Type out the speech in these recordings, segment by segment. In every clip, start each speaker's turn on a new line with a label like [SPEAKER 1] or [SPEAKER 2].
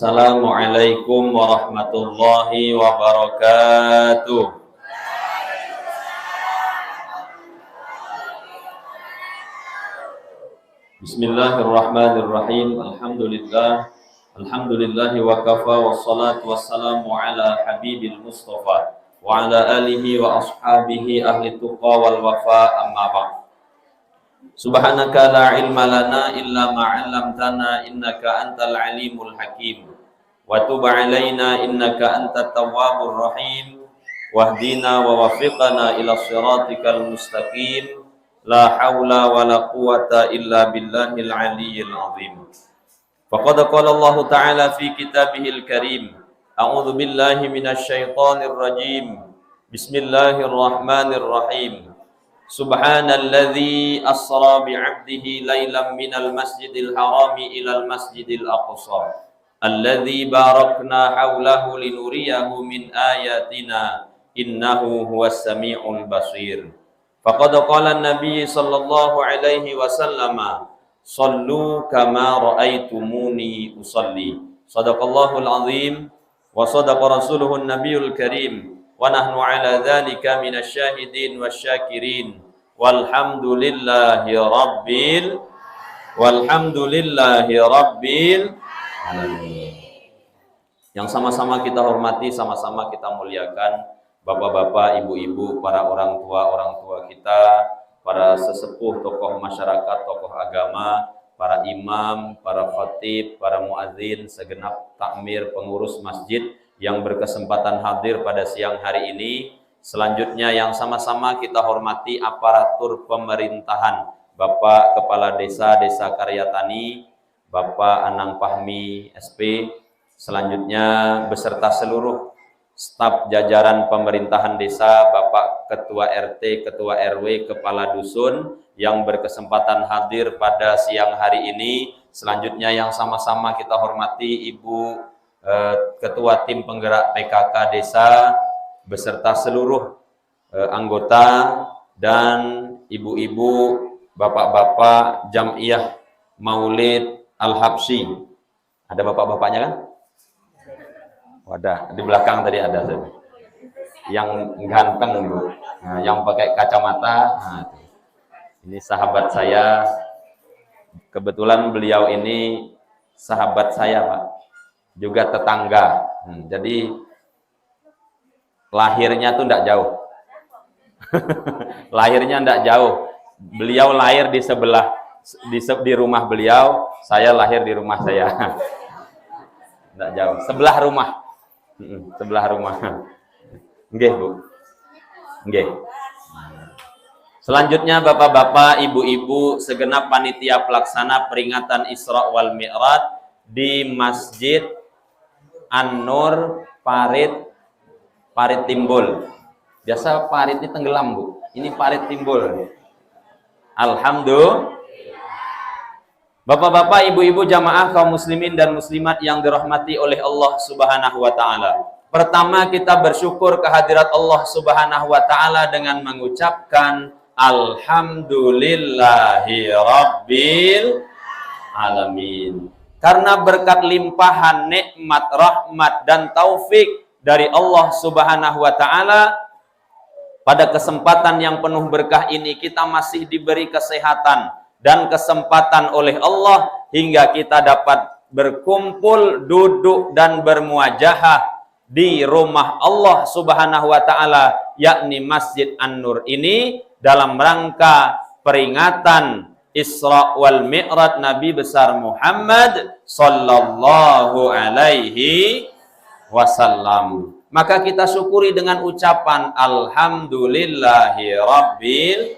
[SPEAKER 1] Assalamualaikum warahmatullahi wabarakatuh. Bismillahirrahmanirrahim. Alhamdulillahi wa kafa wassalatu wassalamu ala habibil mustafa wa ala alihi wa ashabihi ahli tuqa wal wafa, amma ba'd. Subhanaka la ilma lana illa ma 'allamtana innaka antal alimul hakim wa tub 'alaina innaka antat tawwabur rahim wahdina wa waffiqna ila shiratikal mustaqim la haula wa la quwata illa billahil aliyyil azim. Faqad qala Allah ta'ala fi kitabihil karim, a'udzu billahi minasy syaithanir rajim. Bismillahirrahmanirrahim. Subhanalladzi asra bi'abdihi lailan minal masjidil harami ilal masjidil aqsa alladzi barakna haulahu linuriyahu min ayatina innahu huwas sami'ul basir. Faqad qala an-nabiy sallallahu alaihi wasallam, sallu kama ra'aitumuni usalli. Shadaqallahul azim wa shadaqa rasuluhun nabiyul karim. Wa nahnu ala dzalika minasy syahidin wasyakirin walhamdulillahi rabbil alamin. Yang sama-sama kita hormati, sama-sama kita muliakan bapak-bapak, ibu-ibu, para orang tua kita, para sesepuh, tokoh masyarakat, tokoh agama, para imam, para khatib, para muadzin, segenap takmir, pengurus masjid yang berkesempatan hadir pada siang hari ini. Selanjutnya yang sama-sama kita hormati aparatur pemerintahan, Bapak Kepala Desa Karyatani, Bapak Anang Fahmi SP, selanjutnya beserta seluruh staf jajaran pemerintahan desa, Bapak Ketua RT, Ketua RW, Kepala Dusun yang berkesempatan hadir pada siang hari ini. Selanjutnya yang sama-sama kita hormati Ibu Ketua Tim Penggerak PKK Desa beserta seluruh anggota dan ibu-ibu, bapak-bapak Jam'iyah Maulid Al-Habsyi. Ada bapak-bapaknya kan? Wadah, di belakang tadi ada yang ganteng Bu. Nah, yang pakai kacamata. Nah, ini sahabat saya. Kebetulan beliau ini sahabat saya, Pak. Juga tetangga. Jadi lahirnya tuh enggak jauh. Lahirnya enggak jauh. Beliau lahir di sebelah di rumah beliau, saya lahir di rumah saya. Enggak jauh, sebelah rumah. Sebelah rumah. Nggih, Bu. Nggih. Selanjutnya bapak-bapak, ibu-ibu, segenap panitia pelaksana peringatan Isra wal Mi'raj di Masjid An-Nur Parit Timbul. Biasa parit ini tenggelam, Bu. Ini Parit Timbul. Alhamdulillah. Bapak-bapak, ibu-ibu, jamaah kaum muslimin dan muslimat yang dirahmati oleh Allah Subhanahu wa taala. Pertama, kita bersyukur kehadirat Allah Subhanahu wa taala dengan mengucapkan alhamdulillahi rabbil alamin. Karena berkat limpahan nikmat, rahmat dan taufik dari Allah Subhanahu wa taala, pada kesempatan yang penuh berkah ini kita masih diberi kesehatan dan kesempatan oleh Allah hingga kita dapat berkumpul, duduk dan bermuajahah di rumah Allah Subhanahu wa taala, yakni Masjid An-Nur ini, dalam rangka peringatan Isra wal Mi'raj Nabi besar Muhammad sallallahu alaihi wasallam. Maka kita syukuri dengan ucapan alhamdulillahi rabbil.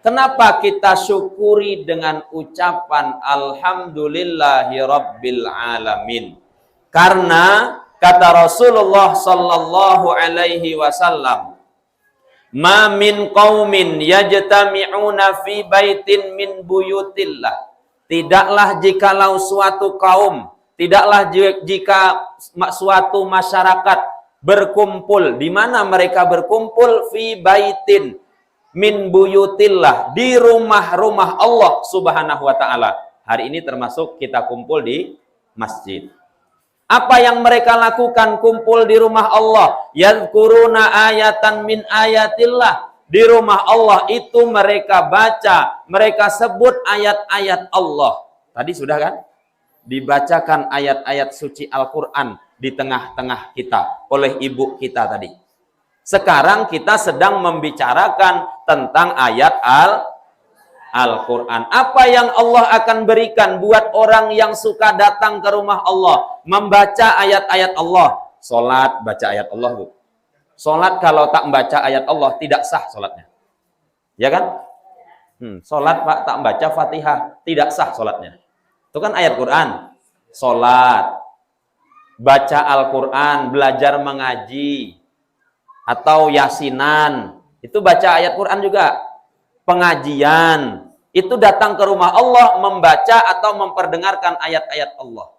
[SPEAKER 1] Kenapa kita syukuri dengan ucapan alhamdulillahi rabbil alamin? Karena kata Rasulullah sallallahu alaihi wasallam, ma min qaumin yajtami'una fi baitin min buyutillah. Tidaklah jikalau suatu kaum, tidaklah jika suatu masyarakat berkumpul, di mana mereka berkumpul fi baitin min buyutillah, di rumah-rumah Allah Subhanahu wa taala. Hari ini termasuk kita kumpul di masjid. Apa yang mereka lakukan? Kumpul di rumah Allah. Yadhkuruna ayatan min ayatillah. Di rumah Allah itu mereka baca, mereka sebut ayat-ayat Allah. Tadi sudah kan? Dibacakan ayat-ayat suci Al-Quran di tengah-tengah kita oleh ibu kita tadi. Sekarang kita sedang membicarakan tentang ayat Al-Quran. Apa yang Allah akan berikan buat orang yang suka datang ke rumah Allah, membaca ayat-ayat Allah. Salat baca ayat Allah, Bu. Salat kalau tak membaca ayat Allah tidak sah salatnya. Ya kan? Salat Pak tak membaca Fatihah tidak sah salatnya. Itu kan ayat Quran. Salat, baca Al-Quran, belajar mengaji atau yasinan, itu baca ayat Quran juga. Pengajian, itu datang ke rumah Allah membaca atau memperdengarkan ayat-ayat Allah.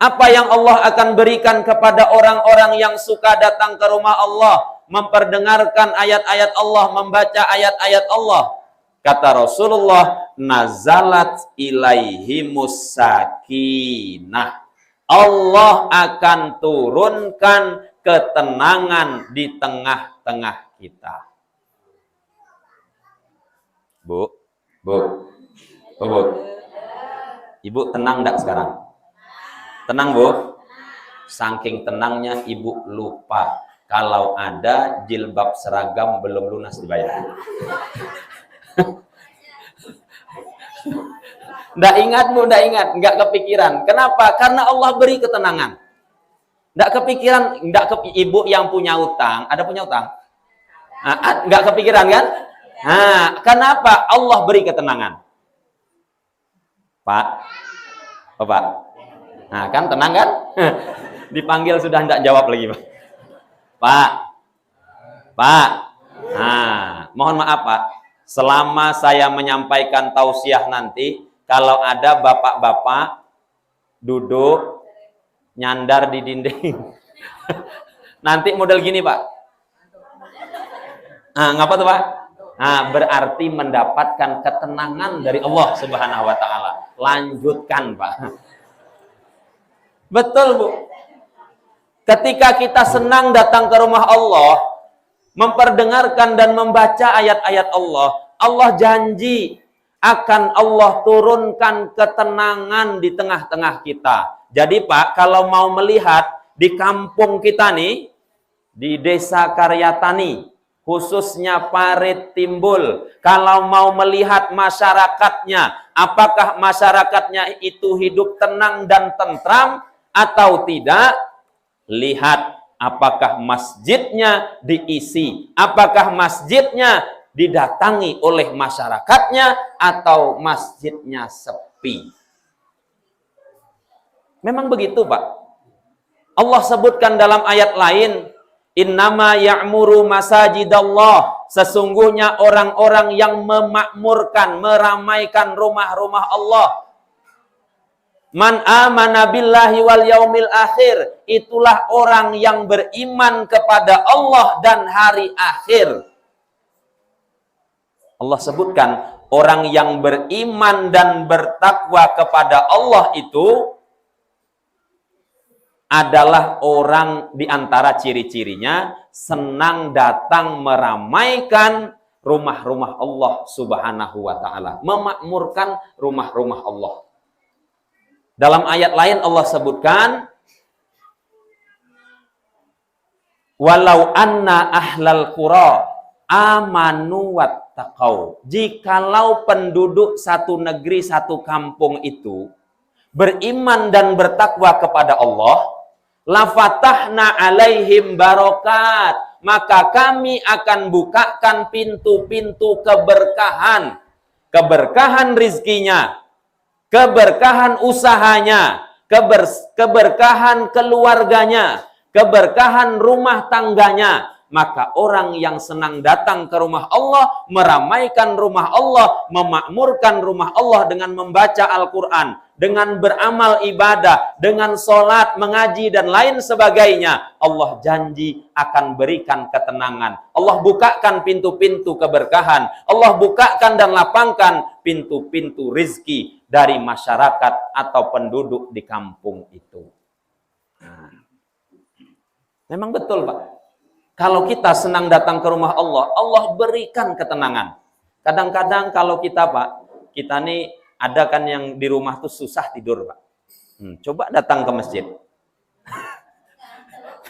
[SPEAKER 1] Apa yang Allah akan berikan kepada orang-orang yang suka datang ke rumah Allah, memperdengarkan ayat-ayat Allah, membaca ayat-ayat Allah? Kata Rasulullah, nazalat ilaihimus sakinah. Allah akan turunkan ketenangan di tengah-tengah kita. Bu. Ibu tenang enggak sekarang? Tenang, Bu? Saking tenangnya ibu lupa kalau ada jilbab seragam belum lunas dibayar. Nggak ingat, Bu, nggak ingat, nggak kepikiran. Kenapa? Karena Allah beri ketenangan. Nggak kepikiran, ibu yang punya utang, ada punya utang? Nah, nggak kepikiran kan? Nah, kenapa? Allah beri ketenangan. Pak, Pak. Nah, kan tenang kan? Dipanggil sudah tidak jawab lagi, Pak. Pak. Nah, mohon maaf, Pak. Selama saya menyampaikan tausiah nanti, kalau ada bapak-bapak duduk nyandar di dinding. Nanti model gini, Pak. Nah, ngapa tuh, Pak? Nah, berarti mendapatkan ketenangan dari Allah Subhanahu wa taala. Lanjutkan, Pak. Betul, Bu. Ketika kita senang datang ke rumah Allah, memperdengarkan dan membaca ayat-ayat Allah, Allah janji akan Allah turunkan ketenangan di tengah-tengah kita. Jadi, Pak, kalau mau melihat di kampung kita nih, di Desa Karyatani, khususnya Parit Timbul, kalau mau melihat masyarakatnya, apakah masyarakatnya itu hidup tenang dan tentram atau tidak, lihat apakah masjidnya diisi, apakah masjidnya didatangi oleh masyarakatnya atau masjidnya sepi. Memang begitu, Pak. Allah sebutkan dalam ayat lain, innama ya'muru masajidallah, sesungguhnya orang-orang yang memakmurkan, meramaikan rumah-rumah Allah, man amana billahi wal yaumil akhir, itulah orang yang beriman kepada Allah dan hari akhir. Allah sebutkan orang yang beriman dan bertakwa kepada Allah itu adalah orang di antara ciri-cirinya senang datang meramaikan rumah-rumah Allah Subhanahu wa taala, memakmurkan rumah-rumah Allah. Dalam ayat lain Allah sebutkan, walau anna ahlal qura amanu wattaqau, jikalau penduduk satu negeri, satu kampung itu beriman dan bertakwa kepada Allah, lafatahna alaihim barokat, maka kami akan bukakan pintu-pintu keberkahan, keberkahan rizkinya, keberkahan usahanya, keberkahan keluarganya, keberkahan rumah tangganya. Maka orang yang senang datang ke rumah Allah, meramaikan rumah Allah, memakmurkan rumah Allah dengan membaca Al-Quran, dengan beramal ibadah, dengan sholat, mengaji, dan lain sebagainya, Allah janji akan berikan ketenangan. Allah bukakan pintu-pintu keberkahan. Allah bukakan dan lapangkan pintu-pintu rizki dari masyarakat atau penduduk di kampung itu. Nah, memang betul, Pak. Kalau kita senang datang ke rumah Allah, Allah berikan ketenangan. Kadang-kadang kalau kita, Pak, kita nih ada kan yang di rumah tuh susah tidur, Pak. Coba datang ke masjid.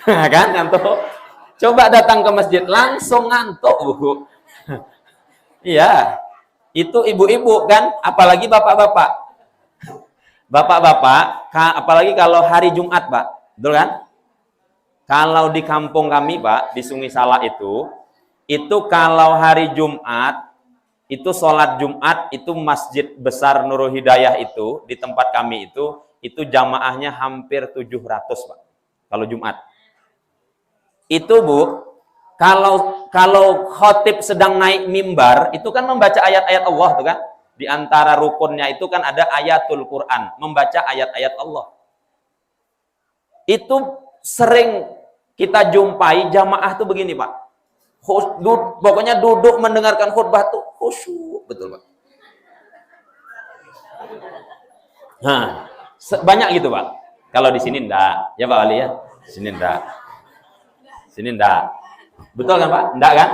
[SPEAKER 1] Kan ngantuk. Coba datang ke masjid, langsung ngantuk, Bu. Iya. Itu ibu-ibu kan, apalagi bapak-bapak. Bapak-bapak, apalagi kalau hari Jumat, Pak. Betul kan? Kalau di kampung kami, Pak, di Sungai Salak itu kalau hari Jumat, itu sholat Jumat, itu Masjid Besar Nurul Hidayah itu, di tempat kami itu jamaahnya hampir 700, Pak. Kalau Jumat. Itu, Bu, kalau khotib sedang naik mimbar, itu kan membaca ayat-ayat Allah, tuh kan? Di antara rukunnya itu kan ada ayatul Quran, membaca ayat-ayat Allah. Itu sering kita jumpai jamaah tuh begini, Pak. Pokoknya duduk mendengarkan khutbah tuh khusyuk, betul, Pak. Nah, banyak gitu, Pak. Kalau di sini enggak, ya Pak Ali ya. Di sini enggak. Sini enggak. Betul kan, Pak? Enggak kan?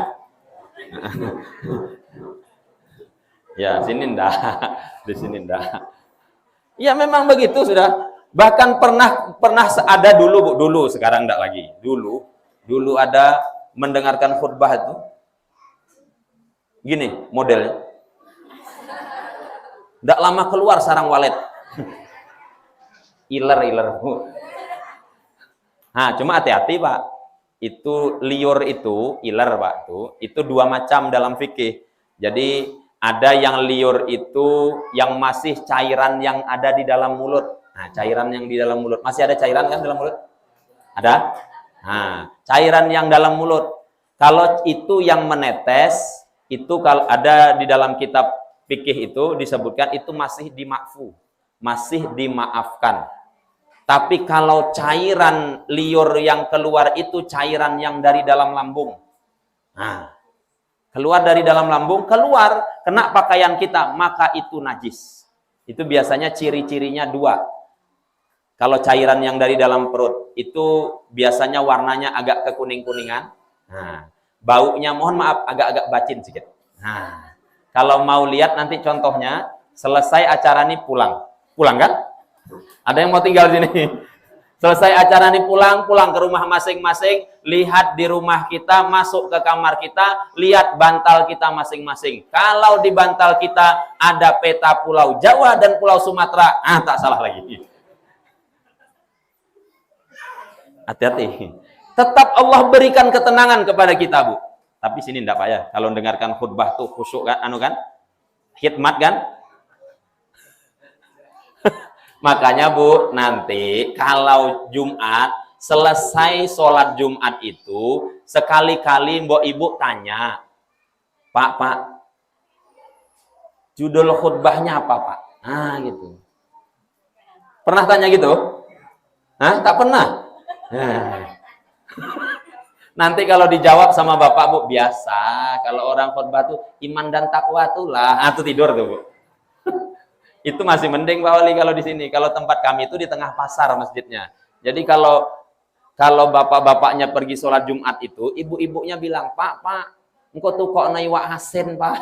[SPEAKER 1] Ya, sini enggak. Di sini enggak. Ya memang begitu sudah. Bahkan pernah ada dulu, Bu, dulu, sekarang enggak lagi. Dulu ada mendengarkan khutbah itu. Gini modelnya. Enggak lama keluar sarang walet. Iler. Nah, cuma hati-hati, Pak. Itu liur itu, iler, Pak, itu dua macam dalam fikih. Jadi ada yang liur itu yang masih cairan yang ada di dalam mulut. Nah, cairan yang di dalam mulut. Masih ada cairan kan dalam mulut? Ada? Nah, cairan yang dalam mulut. Kalau itu yang menetes, itu kalau ada di dalam kitab fikih itu disebutkan itu masih dimakfu. Masih dimaafkan. Tapi kalau cairan liur yang keluar itu cairan yang dari dalam lambung. Nah, keluar dari dalam lambung, kena pakaian kita, maka itu najis. Itu biasanya ciri-cirinya dua. Kalau cairan yang dari dalam perut, itu biasanya warnanya agak kekuning-kuningan. Nah, baunya mohon maaf agak-agak bacin sedikit. Nah, kalau mau lihat nanti contohnya, selesai acara ini pulang. Pulang kan? Ada yang mau tinggal di sini? Selesai acara ini pulang ke rumah masing-masing, lihat di rumah kita, masuk ke kamar kita, lihat bantal kita masing-masing. Kalau di bantal kita ada peta Pulau Jawa dan Pulau Sumatera, tak salah lagi. Hati-hati. Tetap Allah berikan ketenangan kepada kita, Bu. Tapi sini enggak, Pak ya. Kalau dengarkan khutbah tuh khusyuk kan, khidmat kan? Makanya, Bu, nanti kalau Jumat, selesai sholat Jumat itu, sekali-kali mbok ibu tanya, Pak, judul khutbahnya apa, Pak? Nah, gitu. Pernah tanya gitu? Hah? Tak pernah? Nanti kalau dijawab sama Bapak, Bu, biasa. Kalau orang khutbah tuh iman dan takwa tuh lah. Tuh tidur tuh, Bu. Itu masih mending, Pak Wali, kalau di sini. Kalau tempat kami itu di tengah pasar masjidnya. Jadi kalau bapak-bapaknya pergi sholat Jumat itu, ibu-ibunya bilang, Pak, engkau tuh kok naiwak hasen, Pak.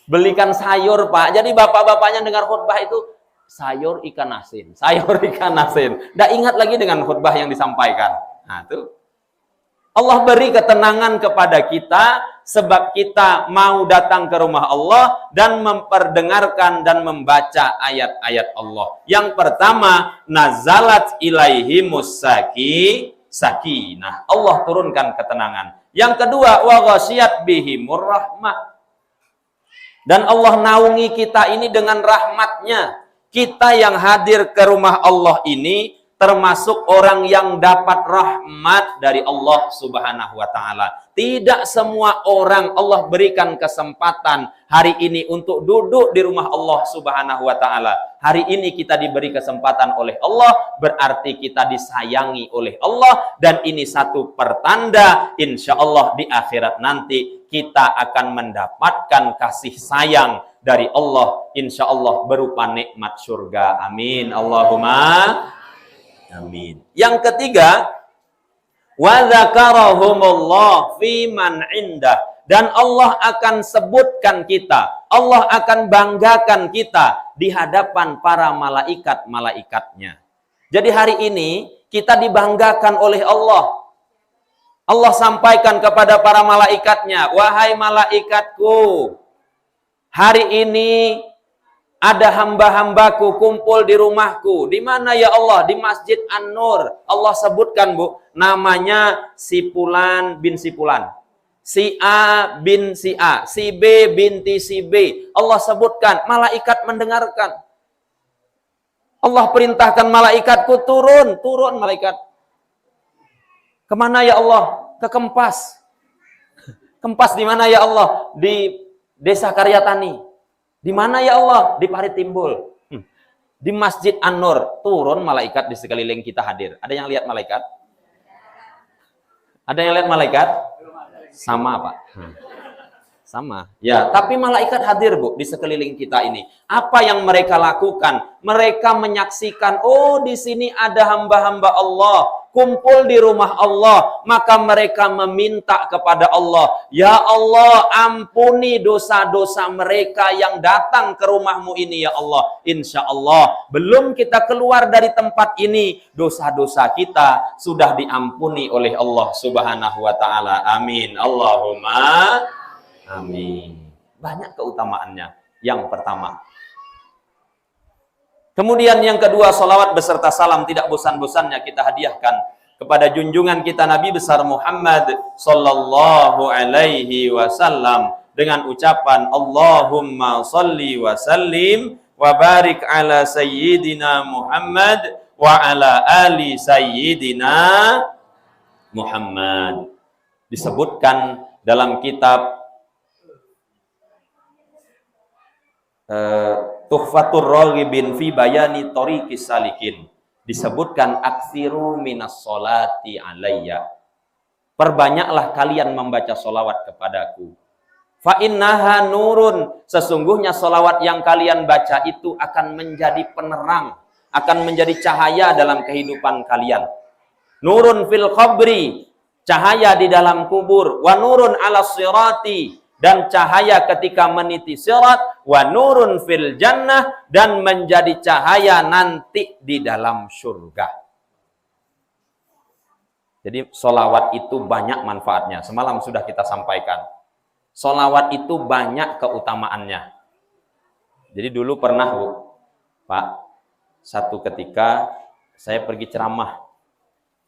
[SPEAKER 1] Belikan sayur, Pak. Jadi bapak-bapaknya dengar khutbah itu, sayur ikan asin. Nggak ingat lagi dengan khutbah yang disampaikan. Nah, tuh. Allah beri ketenangan kepada kita sebab kita mau datang ke rumah Allah dan memperdengarkan dan membaca ayat-ayat Allah. Yang pertama, nazalat ilaihimus sakinah. Allah turunkan ketenangan. Yang kedua, wa ghasyiyat bihimur rahmah. Dan Allah naungi kita ini dengan rahmatnya. Kita yang hadir ke rumah Allah ini termasuk orang yang dapat rahmat dari Allah Subhanahu wa Ta'ala. Tidak semua orang Allah berikan kesempatan hari ini untuk duduk di rumah Allah Subhanahu wa Ta'ala. Hari ini kita diberi kesempatan oleh Allah, berarti kita disayangi oleh Allah, dan ini satu pertanda insya Allah di akhirat nanti kita akan mendapatkan kasih sayang dari Allah insya Allah berupa nikmat surga. Amin. Allahumma. Amin. Yang ketiga, wa dzakarahumullah fi man indah, dan Allah akan sebutkan kita, Allah akan banggakan kita di hadapan para malaikat-malaikatnya. Jadi hari ini kita dibanggakan oleh Allah. Allah sampaikan kepada para malaikatnya, wahai malaikatku, hari ini ada hamba-hambaku kumpul di rumahku. Di mana ya Allah? Di Masjid An-Nur. Allah sebutkan, Bu, namanya si Fulan bin si Fulan, si A bin si A, si B binti si B. Allah sebutkan, malaikat mendengarkan. Allah perintahkan malaikatku turun malaikat. Kemana ya Allah? Ke Kempas. Kempas di mana ya Allah? Di Desa Karyatani. Di mana ya Allah? Di Parit Timbul. Di Masjid An-Nur. Turun malaikat di sekeliling kita hadir. Ada yang lihat malaikat? Ada yang lihat malaikat? Sama, Pak. Sama. Ya, tapi malaikat hadir, Bu, di sekeliling kita ini. Apa yang mereka lakukan? Mereka menyaksikan, oh, di sini ada hamba-hamba Allah, kumpul di rumah Allah, maka mereka meminta kepada Allah, ya Allah, ampuni dosa-dosa mereka yang datang ke rumahmu ini, ya Allah. Insya Allah, belum kita keluar dari tempat ini, dosa-dosa kita sudah diampuni oleh Allah Subhanahu wa Ta'ala. Amin. Allahumma amin. Banyak keutamaannya. Yang pertama. Kemudian yang kedua, salawat beserta salam tidak bosan-bosannya kita hadiahkan kepada junjungan kita Nabi besar Muhammad sallallahu alaihi wasallam dengan ucapan Allahumma salli wa sallim wa barik ala sayyidina Muhammad wa ala ali sayyidina Muhammad. Disebutkan dalam kitab Tuhfatur Raghibin fi Bayani Thoriqis Salikin, disebutkan aksiru minas sholati alayya, perbanyaklah kalian membaca sholawat kepadaku. Fa innaha nurun, sesungguhnya sholawat yang kalian baca itu akan menjadi penerang, akan menjadi cahaya dalam kehidupan kalian. Nurun fil qabri, cahaya di dalam kubur. Wa nurun ala sirati, dan cahaya ketika meniti sirat. Wa nurun fil jannah, dan menjadi cahaya nanti di dalam surga. Jadi sholawat itu banyak manfaatnya. Semalam sudah kita sampaikan. Sholawat itu banyak keutamaannya. Jadi dulu pernah, Bu, Pak, satu ketika saya pergi ceramah.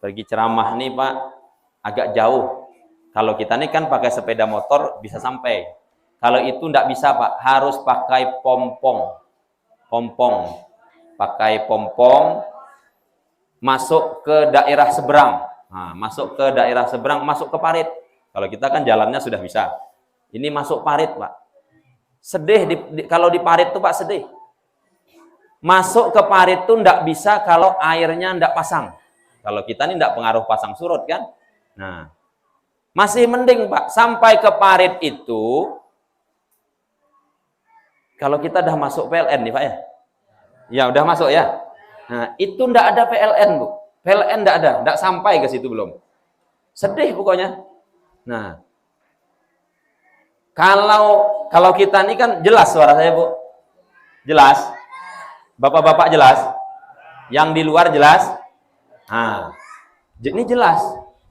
[SPEAKER 1] Pergi ceramah nih, Pak, agak jauh. Kalau kita nih kan pakai sepeda motor bisa sampai. Kalau itu enggak bisa, Pak, harus pakai pompong. Pakai pompong masuk ke daerah seberang. Nah, masuk ke daerah seberang, masuk ke parit. Kalau kita kan jalannya sudah bisa. Ini masuk parit, Pak. Sedih kalau di parit tuh, Pak, sedih. Masuk ke parit tuh enggak bisa kalau airnya enggak pasang. Kalau kita ini enggak pengaruh pasang surut kan. Nah, masih mending, Pak, sampai ke parit itu, kalau kita udah masuk PLN nih, Pak, ya? Ya, udah masuk ya. Nah, itu ndak ada PLN, Bu. PLN ndak ada, ndak sampai ke situ belum. Sedih pokoknya. Nah, kalau kita nih kan jelas suara saya, Bu. Jelas. Bapak-bapak jelas. Yang di luar jelas. Nah, ini jelas.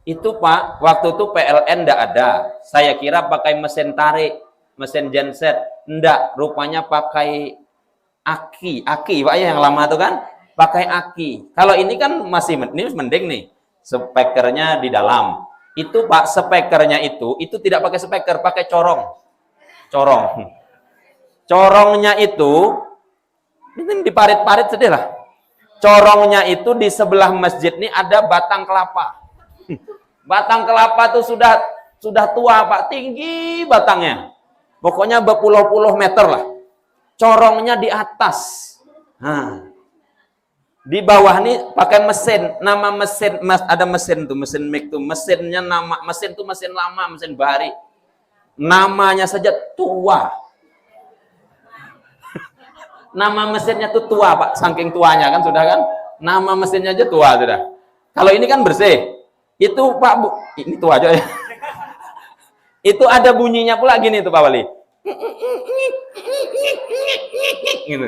[SPEAKER 1] Itu, Pak, waktu itu PLN ndak ada. Saya kira pakai mesin tarik, mesin genset. Ndak, rupanya pakai aki, Pak, ya, yang lama itu kan pakai aki. Kalau ini kan masih ini mending nih, speakernya di dalam. Itu, Pak, speakernya itu tidak pakai speaker, pakai corong. Corongnya itu ini di parit-parit sedih lah. Corongnya itu di sebelah masjid nih ada batang kelapa. Batang kelapa tuh sudah tua, Pak, tinggi batangnya. Pokoknya berpuluh-puluh meter lah. Corongnya di atas. Nah, di bawah nih pakai mesin. Nama mesin, ada mesin tuh, mesin mic tuh. Mesinnya nama mesin tuh mesin lama, mesin bahari. Namanya saja tua. Nama mesinnya tuh tua, Pak. Saking tuanya kan sudah kan. Nama mesinnya aja tua sudah. Kalau ini kan bersih. Itu Pak Bu, ini tua aja ya. Itu ada bunyinya pula gini tuh Pak Wali. Gitu.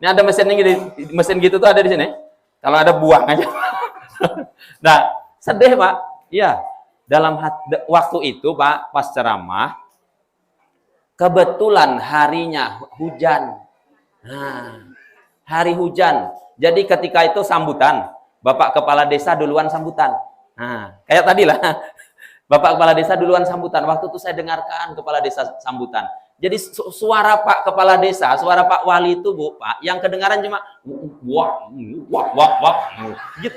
[SPEAKER 1] Ini ada mesin gini, mesin gitu tuh ada di sini. Kalau ada buang aja. Nah, sedih Pak. Iya. Dalam waktu itu Pak, pas ceramah, kebetulan harinya hujan. Nah, hari hujan. Jadi ketika itu sambutan, Bapak Kepala Desa duluan sambutan. Nah, kayak tadi lah. Bapak Kepala Desa duluan sambutan. Waktu itu saya dengarkan Kepala Desa sambutan. Jadi suara Pak Kepala Desa, suara Pak Wali itu Bu, Pak, yang kedengaran cuma wah, wah, wah, wah, gitu.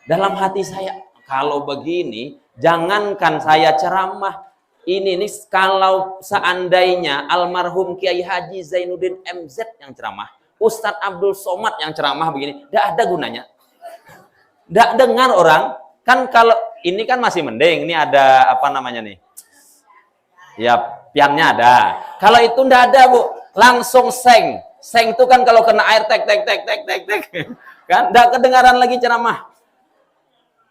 [SPEAKER 1] Dalam hati saya, kalau begini, jangankan saya ceramah, ini nih kalau seandainya almarhum Kiai Haji Zainuddin MZ yang ceramah, Ustadz Abdul Somad yang ceramah begini, tidak ada gunanya. Tidak dengar orang. Kan kalau ini kan masih mending, ini ada apa namanya nih? Ya, piannya ada. Kalau itu ndak ada, Bu. Langsung seng. Seng itu kan kalau kena air tek tek tek tek tek tek. Kan ndak kedengaran lagi ceramah.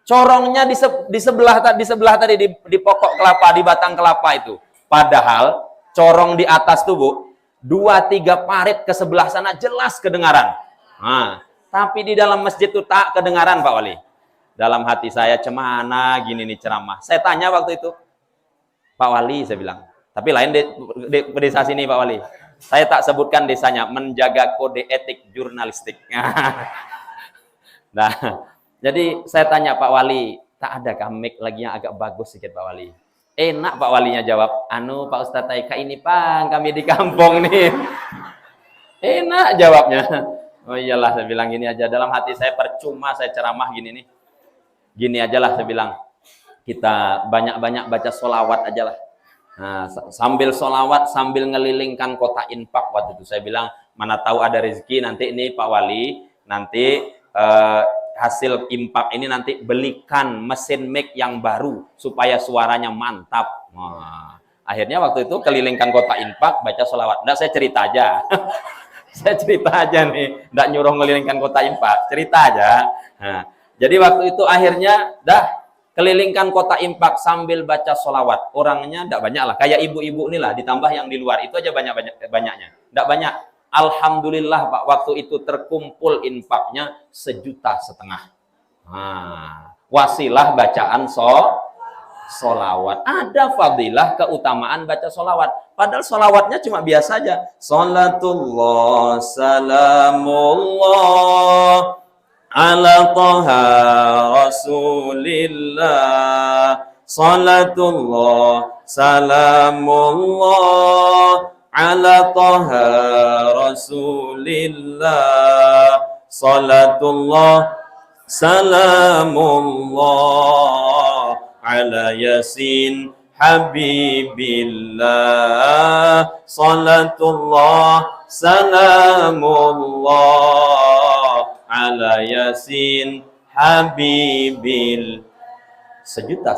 [SPEAKER 1] Corongnya di sebelah tadi di pokok kelapa, di batang kelapa itu. Padahal corong di atas tuh, Bu, 2-3 parit ke sebelah sana jelas kedengaran. Nah, tapi di dalam masjid itu tak kedengaran, Pak Wali. Dalam hati saya, cemana gini nih ceramah. Saya tanya waktu itu, Pak Wali, saya bilang. Tapi lain di desa sini, Pak Wali. Saya tak sebutkan desanya, menjaga kode etik jurnalistik. Nah, jadi saya tanya Pak Wali, tak ada mic lagi yang agak bagus sedikit Pak Wali. Enak Pak Walinya jawab, anu Pak Ustadz Taika ini Pak, kami di kampung nih. Enak jawabnya. Oh iyalah, saya bilang gini aja. Dalam hati saya percuma saya ceramah gini nih. Gini aja lah saya bilang, kita banyak-banyak baca sholawat aja lah. Nah, sambil sholawat, sambil ngelilingkan kota infak waktu itu. Saya bilang, mana tahu ada rezeki nanti ini Pak Wali, nanti hasil infak ini nanti belikan mesin mic yang baru, supaya suaranya mantap. Nah, akhirnya waktu itu kelilingkan kota infak, baca sholawat. Nggak, saya cerita aja. Saya cerita aja nih, nggak nyuruh ngelilingkan kota infak, cerita aja. Nah, jadi waktu itu akhirnya dah kelilingkan kota infak sambil baca sholawat. Orangnya tidak banyak lah, kayak ibu-ibu ini lah, ditambah yang di luar itu aja banyaknya. Tidak banyak. Alhamdulillah Pak, waktu itu terkumpul infaknya 1,5 juta. Nah, wasilah bacaan sholawat. Ada fadilah keutamaan baca sholawat. Padahal sholawatnya cuma biasa aja. Salatullah, salamullah ala taha rasulillah. Salatullah, salamullah ala taha rasulillah. Salatullah, salamullah ala yasin habibillah. Salatullah, salamullah ala yasin habibil. 1,5 juta.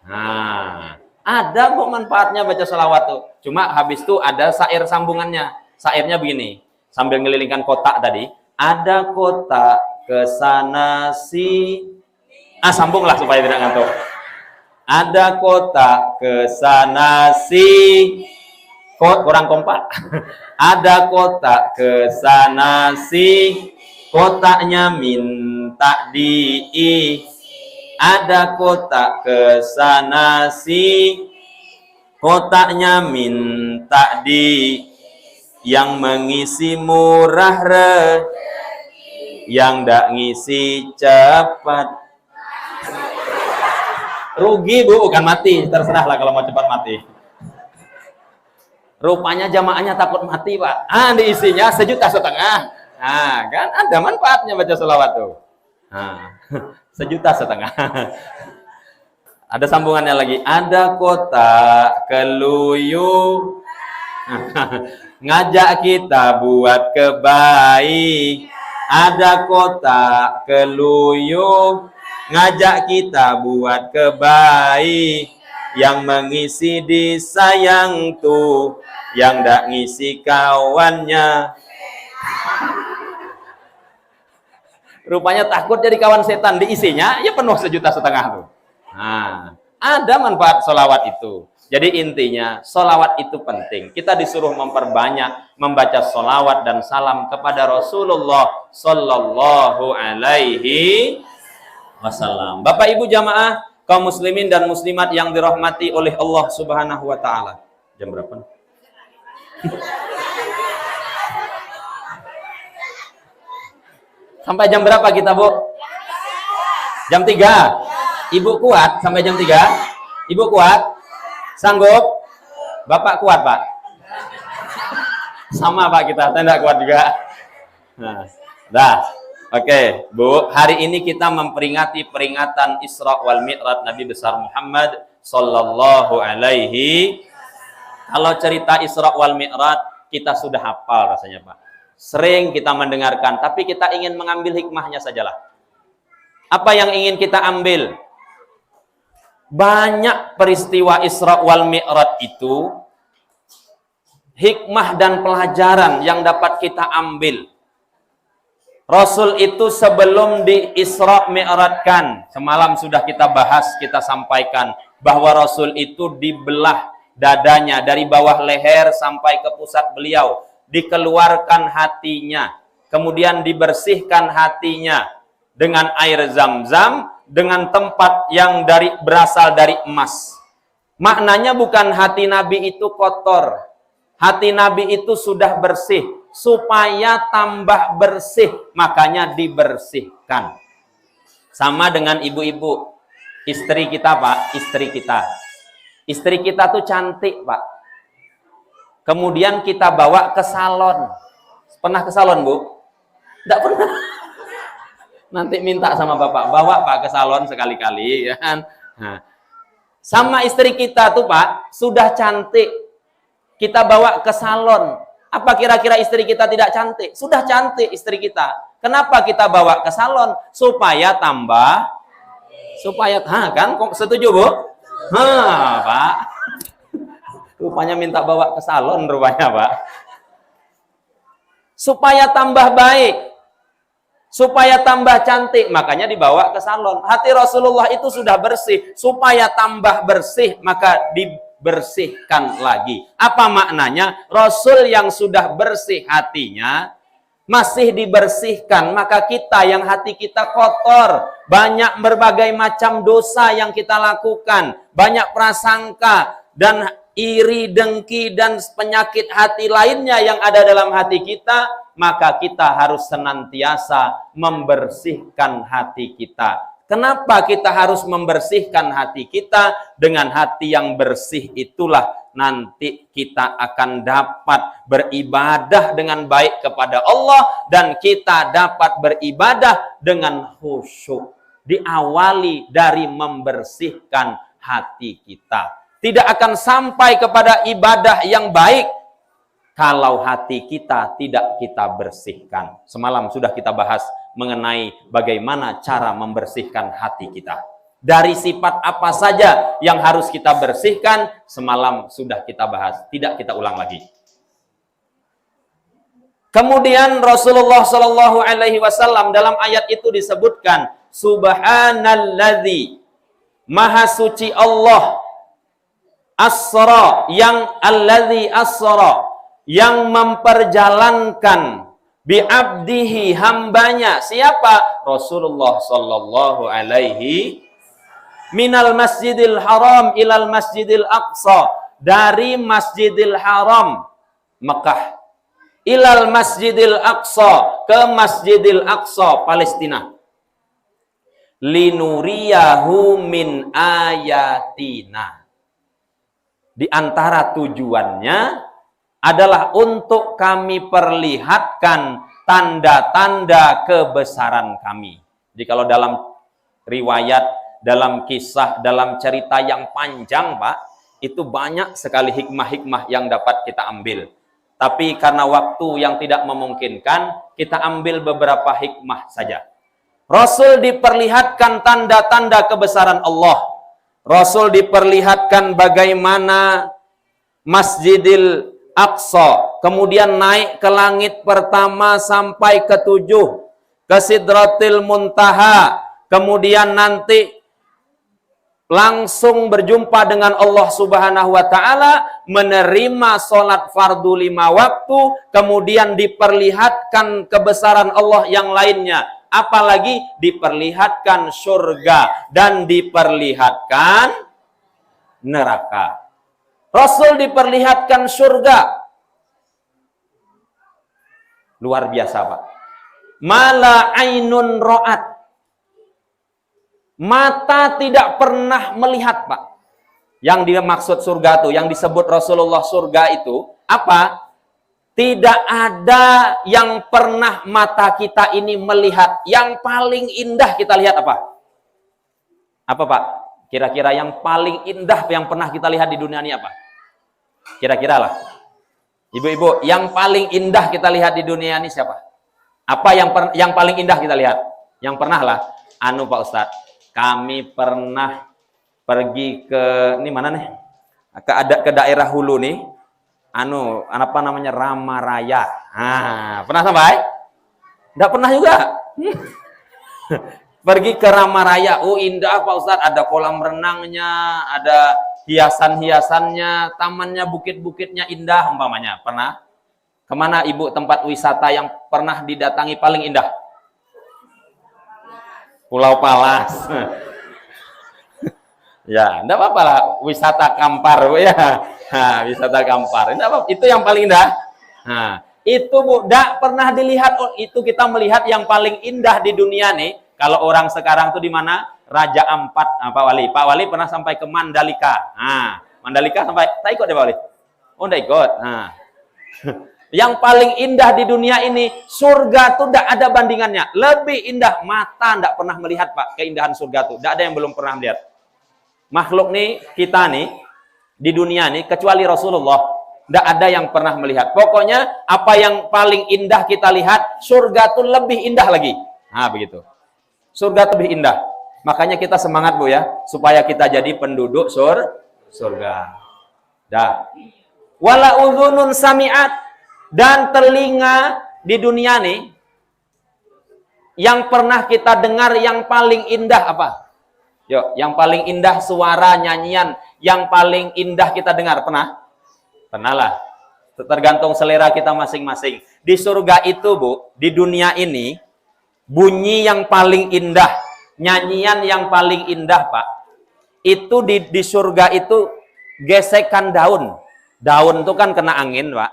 [SPEAKER 1] Nah, ada kok manfaatnya baca sholawat tuh. Cuma habis itu ada syair sambungannya. Syairnya begini, sambil ngelilingkan kotak tadi. Ada kotak kesana si. Sambunglah supaya tidak ngantuk. Ada kotak kesana si. Kok kurang kompak. Ada kotak kesana si. Kotaknya minta diisi. Ada kotak kesana si. Kotaknya minta di. Yang mengisi murah yang ndak ngisi cepat. Rugi Bu, bukan mati. Terserahlah kalau mau cepat mati. Rupanya jamaahnya takut mati Pak. Diisinya 1,5 juta. Nah, kan ada manfaatnya baca sholawat tuh. Nah, 1,5 juta. Ada sambungannya lagi. Ada kotak keluyuh ngajak kita buat kebaik. Ada kotak keluyuh ngajak kita buat kebaik. Yang mengisi disayang tuh, yang ndak ngisi kawannya. Rupanya takut jadi kawan setan, diisinya ya penuh 1,5 juta tuh. Nah, ada manfaat sholawat itu. Jadi intinya sholawat itu penting. Kita disuruh memperbanyak membaca sholawat dan salam kepada Rasulullah Sallallahu Alaihi Wasallam. Bapak Ibu jamaah kaum muslimin dan muslimat yang dirahmati oleh Allah Subhanahu Wa Taala. Jam berapa? Sampai jam berapa kita, Bu? Jam 3. Ibu kuat sampai jam 3? Ibu kuat? Sanggup? Bapak kuat, Pak? Sama, Pak, kita tidak kuat juga. Nah, dah. Oke, Bu. Hari ini kita memperingati peringatan Isra wal Mi'raj Nabi besar Muhammad sallallahu alaihi. Kalau cerita Isra wal Mi'raj kita sudah hafal rasanya, Pak. Sering kita mendengarkan, tapi kita ingin mengambil hikmahnya sajalah. Apa yang ingin kita ambil? Banyak peristiwa Isra wal Mi'raj itu hikmah dan pelajaran yang dapat kita ambil. Rasul itu sebelum di Isra Mi'rajkan, semalam sudah kita bahas, kita sampaikan bahwa Rasul itu dibelah dadanya dari bawah leher sampai ke pusat beliau, dikeluarkan hatinya, kemudian dibersihkan hatinya dengan air Zam-Zam, dengan tempat yang berasal dari emas. Maknanya bukan hati Nabi itu kotor, hati Nabi itu sudah bersih, supaya tambah bersih, makanya dibersihkan. Sama dengan ibu-ibu, istri kita, Pak, istri kita tuh cantik, Pak. Kemudian kita bawa ke salon. Pernah ke salon, Bu? Tidak pernah. Nanti minta sama Bapak, bawa Pak ke salon sekali-kali, ya kan? Nah, sama istri kita tuh, Pak, sudah cantik. Kita bawa ke salon. Apa kira-kira istri kita tidak cantik? Sudah cantik istri kita. Kenapa kita bawa ke salon? Supaya tambah, kan? Setuju, Bu? Pak. Rupanya minta bawa ke salon rupanya, Pak. Supaya tambah baik, supaya tambah cantik, makanya dibawa ke salon. Hati Rasulullah itu sudah bersih, supaya tambah bersih maka dibersihkan lagi. Apa maknanya? Rasul yang sudah bersih hatinya masih dibersihkan, maka kita yang hati kita kotor, banyak berbagai macam dosa yang kita lakukan, banyak prasangka dan iri, dengki, dan penyakit hati lainnya yang ada dalam hati kita, maka kita harus senantiasa membersihkan hati kita. Kenapa kita harus membersihkan hati kita? Dengan hati yang bersih itulah nanti kita akan dapat beribadah dengan baik kepada Allah, dan kita dapat beribadah dengan khusyuk. Diawali dari membersihkan hati kita. Tidak akan sampai kepada ibadah yang baik kalau hati kita tidak kita bersihkan. Semalam sudah kita bahas mengenai bagaimana cara membersihkan hati kita. Dari sifat apa saja yang harus kita bersihkan, semalam sudah kita bahas. Tidak kita ulang lagi. Kemudian Rasulullah Shallallahu Alaihi Wasallam dalam ayat itu disebutkan, Subhanalladzi, Maha Suci Allah, Asra, yang alladzi asra, yang memperjalankan bi'abdihi, hambanya. Siapa? Rasulullah sallallahu alaihi, minal masjidil haram ilal masjidil aqsa, dari masjidil haram Mekah ilal masjidil aqsa, ke masjidil aqsa Palestina, linuriyahu min ayatina. Di antara tujuannya adalah untuk kami perlihatkan tanda-tanda kebesaran kami. Jadi kalau dalam riwayat, dalam kisah, dalam cerita yang panjang, Pak, itu banyak sekali hikmah-hikmah yang dapat kita ambil. Tapi karena waktu yang tidak memungkinkan, kita ambil beberapa hikmah saja. Rasul diperlihatkan tanda-tanda kebesaran Allah. Rasul diperlihatkan bagaimana Masjidil Aqsa, kemudian naik ke langit pertama sampai ke 7. ke Sidratil Muntaha, kemudian nanti langsung berjumpa dengan Allah Subhanahu wa Ta'ala, menerima sholat fardu 5 waktu, kemudian diperlihatkan kebesaran Allah yang lainnya, apalagi diperlihatkan surga dan diperlihatkan neraka. Rasul diperlihatkan surga, luar biasa Pak. Mala ainun ro'at, mata tidak pernah melihat Pak. Yang dimaksud surga itu, yang disebut Rasulullah surga itu apa? Tidak ada yang pernah mata kita ini melihat. Yang paling indah kita lihat apa? Apa Pak? Kira-kira yang paling indah yang pernah kita lihat di dunia ini apa? Kira-kira lah. Ibu-ibu, yang paling indah kita lihat di dunia ini siapa? Apa yang paling indah kita lihat? Yang pernah lah. Anu Pak Ustadz, kami pernah pergi ke ini mana nih? Ke daerah Hulu nih. Anu, apa namanya? Ramaraya. Pernah sampai? Enggak pernah juga. Pergi ke Ramaraya. Oh, indah Pak Ustadz, ada kolam renangnya, ada hiasan-hiasannya, tamannya, bukit-bukitnya indah umpamanya. Pernah? Kemana Ibu tempat wisata yang pernah didatangi paling indah? Pulau Palas. Ya, enggak apa-apa lah, wisata Kampar Bu ya. Wisata Kampar. Enggak apa, itu yang paling indah. Itu Bu, enggak pernah dilihat. Itu kita melihat yang paling indah di dunia nih. Kalau orang sekarang tuh di mana? Raja Ampat, Pak Wali. Pak Wali pernah sampai ke Mandalika. Mandalika sampai, tak ikut deh Pak Wali. Oh, enggak ikut. Yang paling indah di dunia ini, surga tuh enggak ada bandingannya. Lebih indah, mata enggak pernah melihat Pak, keindahan surga tuh. Enggak ada yang belum pernah lihat. Makhluk nih, kita nih, di dunia nih, kecuali Rasulullah, enggak ada yang pernah melihat. Pokoknya, apa yang paling indah kita lihat, surga tuh lebih indah lagi. Begitu. Surga tuh lebih indah. Makanya kita semangat Bu ya, supaya kita jadi penduduk surga. Dah. Wala udhunun sami'at, dan telinga di dunia nih, yang pernah kita dengar yang paling indah apa? Yuk, yang paling indah suara nyanyian, yang paling indah kita dengar, pernah? Pernah lah. Tergantung selera kita masing-masing. Di surga itu Bu, di dunia ini, bunyi yang paling indah, nyanyian yang paling indah Pak, itu di surga itu gesekan daun. Daun itu kan kena angin Pak.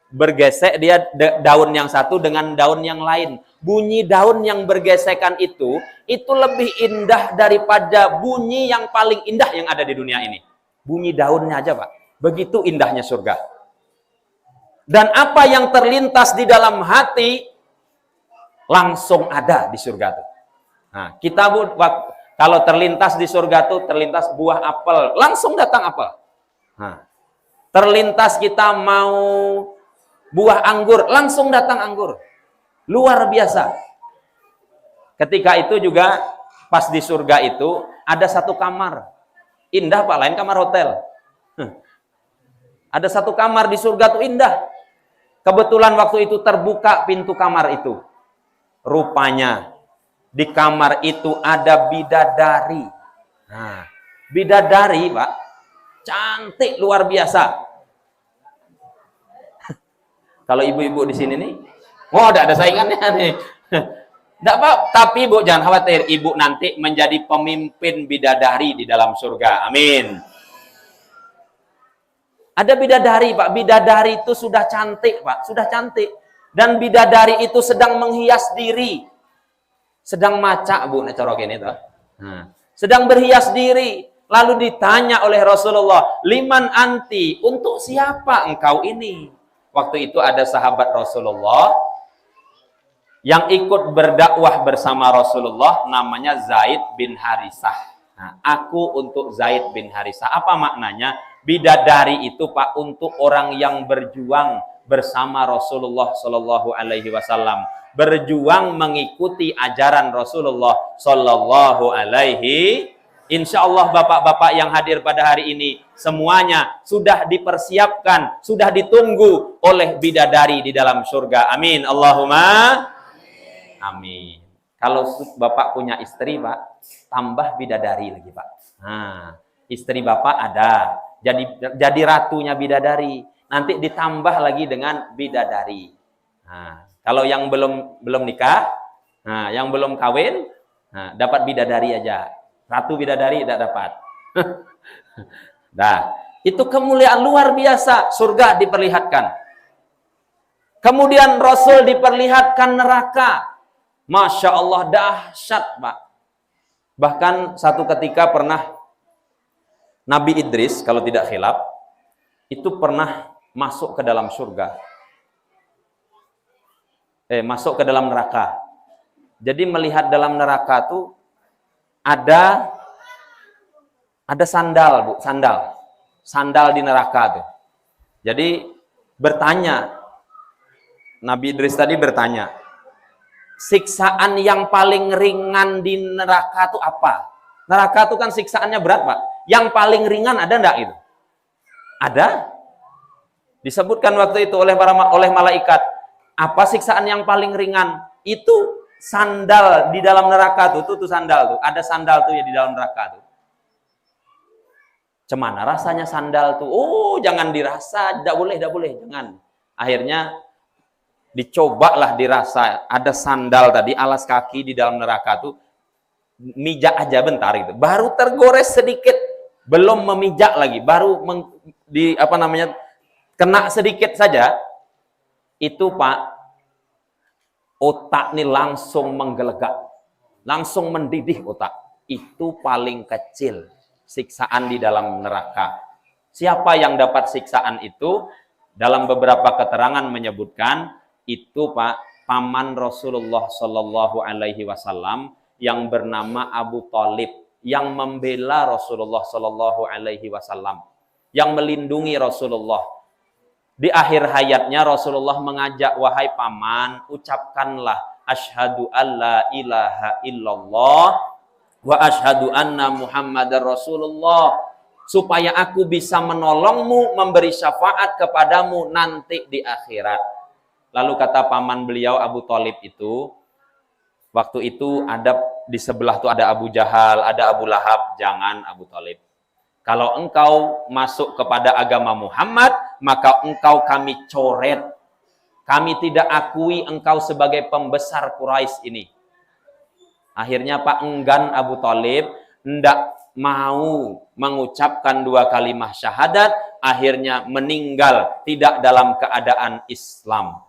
[SPEAKER 1] Bergesek dia daun yang satu dengan daun yang lain. Bunyi daun yang bergesekan itu lebih indah daripada bunyi yang paling indah yang ada di dunia ini. Bunyi daunnya aja Pak. Begitu indahnya surga. Dan apa yang terlintas di dalam hati langsung ada di surga itu. Kita Bu, kalau terlintas di surga itu terlintas buah apel, langsung datang apel. Terlintas kita mau buah anggur, langsung datang anggur. Luar biasa. Ketika itu juga pas di surga itu ada satu kamar. Indah Pak, lain kamar hotel. Ada satu kamar di surga tuh indah. Kebetulan waktu itu terbuka pintu kamar itu. Rupanya di kamar itu ada bidadari. Bidadari Pak, cantik luar biasa. Kalau ibu-ibu di sini nih, ada saingannya nih. Enggak apa, tapi Bu jangan khawatir, ibu nanti menjadi pemimpin bidadari di dalam surga. Amin. Ada bidadari Pak, bidadari itu sudah cantik Pak, sudah cantik. Dan bidadari itu sedang menghias diri. Sedang maca Bu, necorok ini tuh. Sedang berhias diri. Lalu ditanya oleh Rasulullah, "Liman anti?" Untuk siapa engkau ini? Waktu itu ada sahabat Rasulullah yang ikut berdakwah bersama Rasulullah, namanya Zaid bin Harisah. Aku untuk Zaid bin Harisah. Apa maknanya? Bidadari itu Pak untuk orang yang berjuang bersama Rasulullah Shallallahu Alaihi Wasallam, berjuang mengikuti ajaran Rasulullah Shallallahu Alaihi. Insya Allah bapak-bapak yang hadir pada hari ini semuanya sudah dipersiapkan, sudah ditunggu oleh bidadari di dalam surga. Amin. Allahumma. Amin. Kalau Bapak punya istri, Pak, tambah bidadari lagi, Pak. Nah, istri Bapak ada, jadi ratunya bidadari. Nanti ditambah lagi dengan bidadari. Nah, kalau yang belum nikah, nah, yang belum kawin, nah, dapat bidadari aja. Ratu bidadari tidak dapat. Nah, itu kemuliaan luar biasa, surga diperlihatkan. Kemudian Rasul diperlihatkan neraka. Masya Allah, dahsyat, Pak. Bahkan satu ketika pernah Nabi Idris, kalau tidak khilaf, itu pernah masuk ke dalam surga. Masuk ke dalam neraka. Jadi melihat dalam neraka itu ada sandal, Bu, sandal di neraka tuh. Jadi bertanya, Nabi Idris tadi bertanya, siksaan yang paling ringan di neraka itu apa? Neraka itu kan siksaannya berat, Pak. Yang paling ringan ada enggak itu? Ada. Disebutkan waktu itu oleh malaikat. Apa siksaan yang paling ringan? Itu sandal di dalam neraka tuh sandal tuh. Ada sandal tuh ya di dalam neraka tuh. Cemana rasanya sandal tuh? Oh, jangan dirasa, tidak boleh, jangan. Akhirnya dicobalah dirasa, ada sandal tadi, alas kaki di dalam neraka tuh, mijak aja bentar itu, baru tergores sedikit, belum memijak lagi, baru kena sedikit saja, itu Pak, otak nih langsung menggelegak, langsung mendidih otak. Itu paling kecil siksaan di dalam neraka. Siapa yang dapat siksaan itu? Dalam beberapa keterangan menyebutkan itu Pak, paman Rasulullah Shallallahu Alaihi Wasallam yang bernama Abu Thalib, yang membela Rasulullah Shallallahu Alaihi Wasallam, yang melindungi Rasulullah. Di akhir hayatnya Rasulullah mengajak, wahai paman, ucapkanlah asyhadu alla ilaha illallah wa asyhadu anna Muhammadar Rasulullah, supaya aku bisa menolongmu, memberi syafaat kepadamu nanti di akhirat. Lalu kata paman beliau Abu Thalib itu, waktu itu ada di sebelah tuh ada Abu Jahal, ada Abu Lahab. Jangan Abu Thalib. Kalau engkau masuk kepada agama Muhammad, maka engkau kami coret. Kami tidak akui engkau sebagai pembesar Quraisy ini. Akhirnya Pak enggan Abu Thalib, hendak mau mengucapkan 2 kalimat syahadat, akhirnya meninggal tidak dalam keadaan Islam.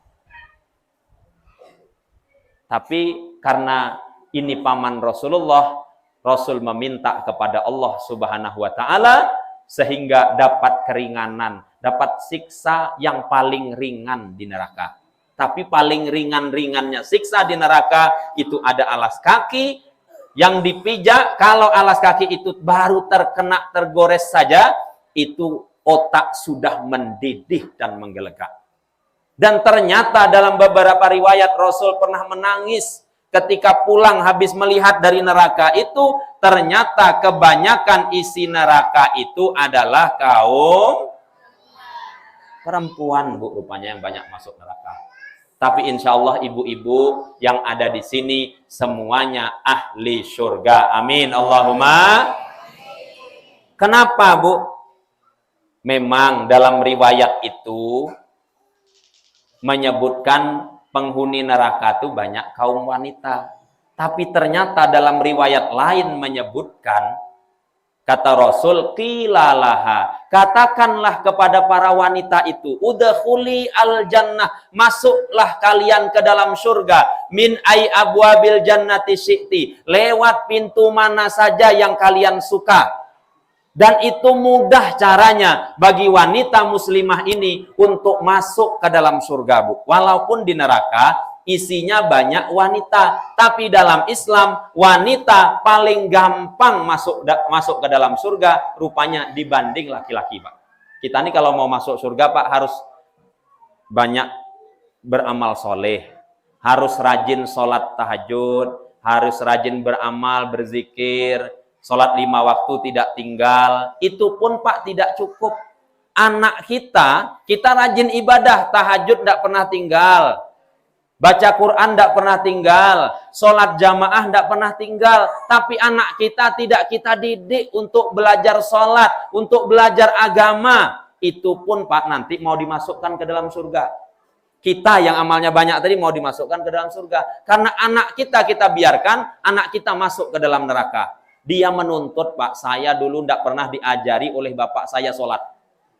[SPEAKER 1] Tapi karena ini paman Rasulullah, Rasul meminta kepada Allah Subhanahu wa taala sehingga dapat keringanan, dapat siksa yang paling ringan di neraka. Tapi paling ringan-ringannya siksa di neraka itu ada alas kaki yang dipijak. Kalau alas kaki itu baru tergores saja, itu otak sudah mendidih dan menggelegak. Dan ternyata dalam beberapa riwayat Rasul pernah menangis ketika pulang habis melihat dari neraka itu. Ternyata kebanyakan isi neraka itu adalah kaum perempuan, Bu, rupanya yang banyak masuk neraka. Tapi insya Allah ibu-ibu yang ada di sini semuanya ahli surga. Amin. Allahumma. Kenapa, Bu? Memang dalam riwayat itu menyebutkan penghuni neraka itu banyak kaum wanita. Tapi ternyata dalam riwayat lain menyebutkan, kata Rasul, qilalaha, katakanlah kepada para wanita itu, udkhuli al-jannah, masuklah kalian ke dalam surga, min ai abwabil jannati syi'ti, lewat pintu mana saja yang kalian suka. Dan itu mudah caranya bagi wanita muslimah ini untuk masuk ke dalam surga, Bu. Walaupun di neraka isinya banyak wanita, tapi dalam Islam wanita paling gampang masuk ke dalam surga rupanya dibanding laki-laki, Pak. Kita nih kalau mau masuk surga, Pak, harus banyak beramal soleh, harus rajin sholat tahajud, harus rajin beramal, berzikir, sholat 5 waktu tidak tinggal. Itu pun Pak tidak cukup. Anak kita rajin ibadah, tahajud tidak pernah tinggal. Baca Quran tidak pernah tinggal, sholat jamaah tidak pernah tinggal, tapi anak kita tidak kita didik untuk belajar sholat, untuk belajar agama. Itu pun Pak nanti mau dimasukkan ke dalam surga. Kita yang amalnya banyak tadi mau dimasukkan ke dalam surga. Karena anak kita biarkan, anak kita masuk ke dalam neraka. Dia menuntut, Pak, saya dulu tidak pernah diajari oleh bapak saya sholat.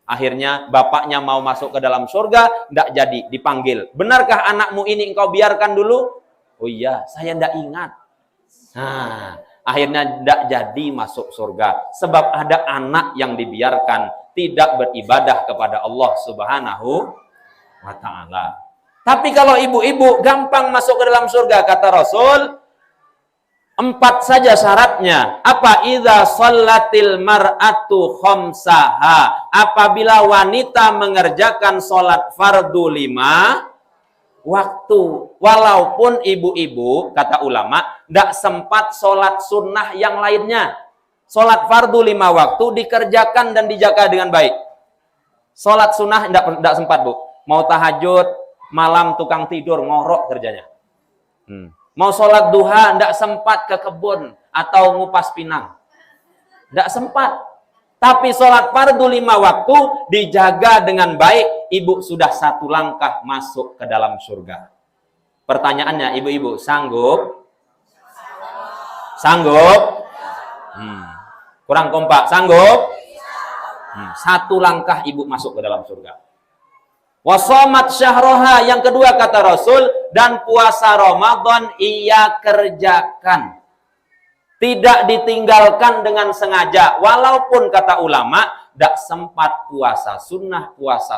[SPEAKER 1] Akhirnya bapaknya mau masuk ke dalam surga, tidak jadi, dipanggil. Benarkah anakmu ini engkau biarkan dulu? Oh iya, saya tidak ingat. Nah, akhirnya tidak jadi masuk surga. Sebab ada anak yang dibiarkan tidak beribadah kepada Allah Subhanahu wa ta'ala. Tapi kalau ibu-ibu gampang masuk ke dalam surga, kata Rasul, 4 saja syaratnya. Apa? Idza shallatil mar'atu khamsaha. Apabila wanita mengerjakan sholat fardu 5 waktu. Walaupun ibu-ibu, kata ulama, tidak sempat sholat sunnah yang lainnya. Sholat fardu 5 waktu dikerjakan dan dijaga dengan baik. Sholat sunnah tidak sempat, Bu. Mau tahajud, malam tukang tidur, ngorok kerjanya. Mau sholat duha, tidak sempat ke kebun atau ngupas pinang. Tidak sempat. Tapi sholat fardu 5 waktu dijaga dengan baik, ibu sudah 1 langkah masuk ke dalam surga. Pertanyaannya, ibu-ibu sanggup? Sanggup? Kurang kompak, sanggup? 1 langkah ibu masuk ke dalam surga. Wasomat syahroha, yang kedua kata Rasul, dan puasa Ramadan ia kerjakan. Tidak ditinggalkan dengan sengaja. Walaupun kata ulama, tidak sempat puasa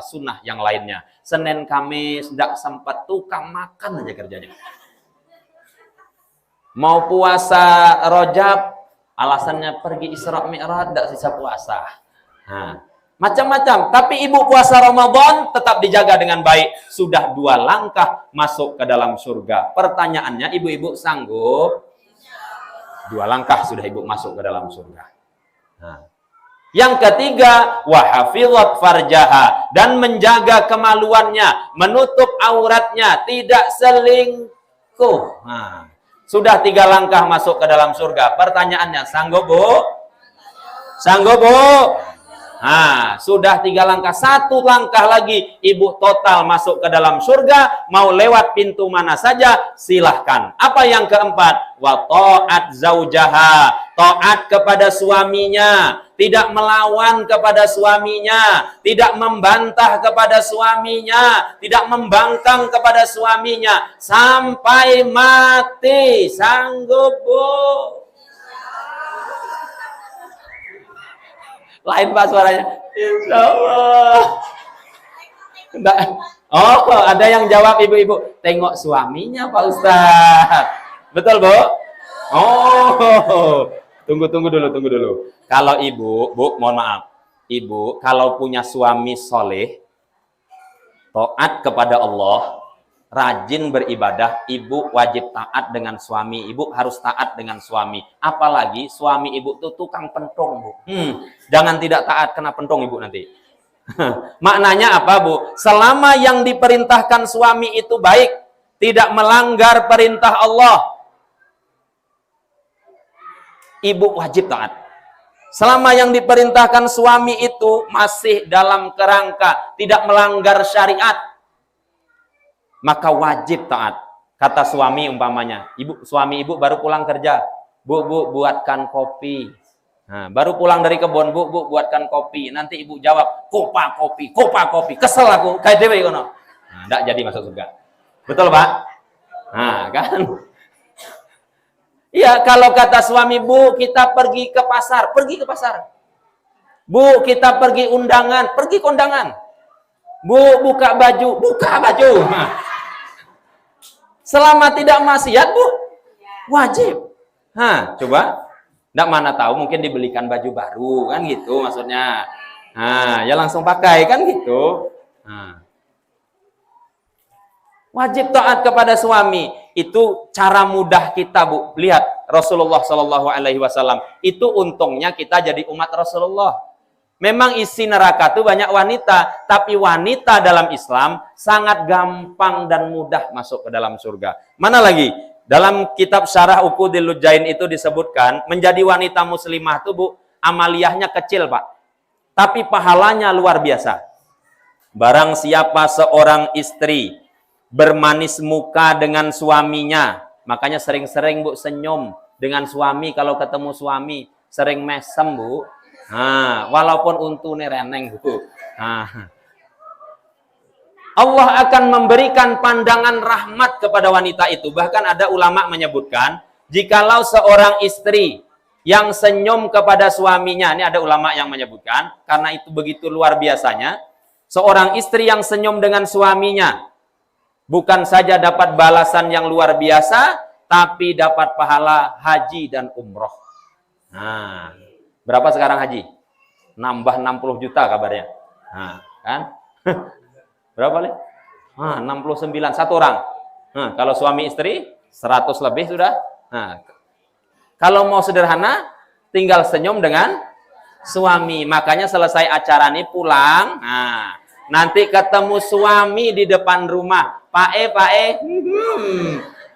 [SPEAKER 1] sunnah yang lainnya. Senin, Kamis, tidak sempat, tukang makan aja kerjanya. Mau puasa Rajab, alasannya pergi Isra Mi'raj, tidak sisa puasa. Nah, macam-macam. Tapi ibu puasa Ramadan tetap dijaga dengan baik. Sudah 2 langkah masuk ke dalam surga. Pertanyaannya, ibu-ibu sanggup? 2 langkah sudah ibu masuk ke dalam surga. Nah. Yang ketiga, wahafizat farjaha, dan menjaga kemaluannya, menutup auratnya, tidak selingkuh. Nah. Sudah 3 langkah masuk ke dalam surga. Pertanyaannya, sanggup, Bu? Sanggup, Bu? Nah, sudah 3 langkah, 1 langkah lagi ibu total masuk ke dalam surga. Mau lewat pintu mana saja silahkan. Apa yang keempat? Wa ta'at zaujaha, taat kepada suaminya, tidak melawan kepada suaminya, tidak membantah kepada suaminya, tidak membangkang kepada suaminya sampai mati. Sanggup, Bu? Lain Pak suaranya. Insya Allah. Oh, ada yang jawab ibu-ibu. Tengok suaminya Pak Ustaz. Betul, Bu? Oh, tunggu dulu. Kalau ibu, Bu, mohon maaf. Ibu, kalau punya suami soleh, taat kepada Allah, rajin beribadah, ibu wajib taat dengan suami. Ibu harus taat dengan suami. Apalagi suami ibu tuh tukang pentong, Bu. Jangan tidak taat, kena pentong ibu nanti. Maknanya apa, Bu? Selama yang diperintahkan suami itu baik, tidak melanggar perintah Allah, ibu wajib taat. Selama yang diperintahkan suami itu masih dalam kerangka tidak melanggar syariat, maka wajib taat. Kata suami umpamanya, suami ibu baru pulang kerja, Bu, buatkan kopi. Nah, baru pulang dari kebun, Bu, buatkan kopi. Nanti ibu jawab, kopa kopi. Kesel aku, kayak dewe kono. Nah, enggak jadi masuk surga. Betul, Pak? Nah, kan? Iya, kalau kata suami, Bu, kita pergi ke pasar. Bu, kita pergi undangan, pergi ke undangan. Bu, buka baju. Nah. Selama tidak maksiat, Bu, wajib. Nah, coba. Nggak mana tahu, mungkin dibelikan baju baru, kan gitu maksudnya. Nah, ya langsung pakai, kan gitu. Nah. Wajib taat kepada suami. Itu cara mudah kita, Bu. Lihat Rasulullah SAW. Itu untungnya kita jadi umat Rasulullah. Memang isi neraka itu banyak wanita, tapi wanita dalam Islam sangat gampang dan mudah masuk ke dalam surga. Mana lagi? Dalam kitab Syarah Uqudil Lujain itu disebutkan, menjadi wanita muslimah itu, Bu, amaliyahnya kecil, Pak. Tapi pahalanya luar biasa. Barang siapa seorang istri bermanis muka dengan suaminya, makanya sering-sering, Bu, senyum dengan suami. Kalau ketemu suami, sering mesem, Bu. Nah, walaupun untune reneng, Bu. Nah, Allah akan memberikan pandangan rahmat kepada wanita itu. Bahkan ada ulama menyebutkan, jikalau seorang istri yang senyum kepada suaminya, ini ada ulama yang menyebutkan, karena itu begitu luar biasanya, seorang istri yang senyum dengan suaminya, bukan saja dapat balasan yang luar biasa, tapi dapat pahala haji dan umroh. Nah, berapa sekarang haji? Nambah 60 juta kabarnya. Nah, kan? Berapa nih? 69 satu orang. Nah, kalau suami istri 100 lebih sudah. Nah, kalau mau sederhana, tinggal senyum dengan suami. Makanya selesai acara ini pulang. Nah, nanti ketemu suami di depan rumah. Pak E.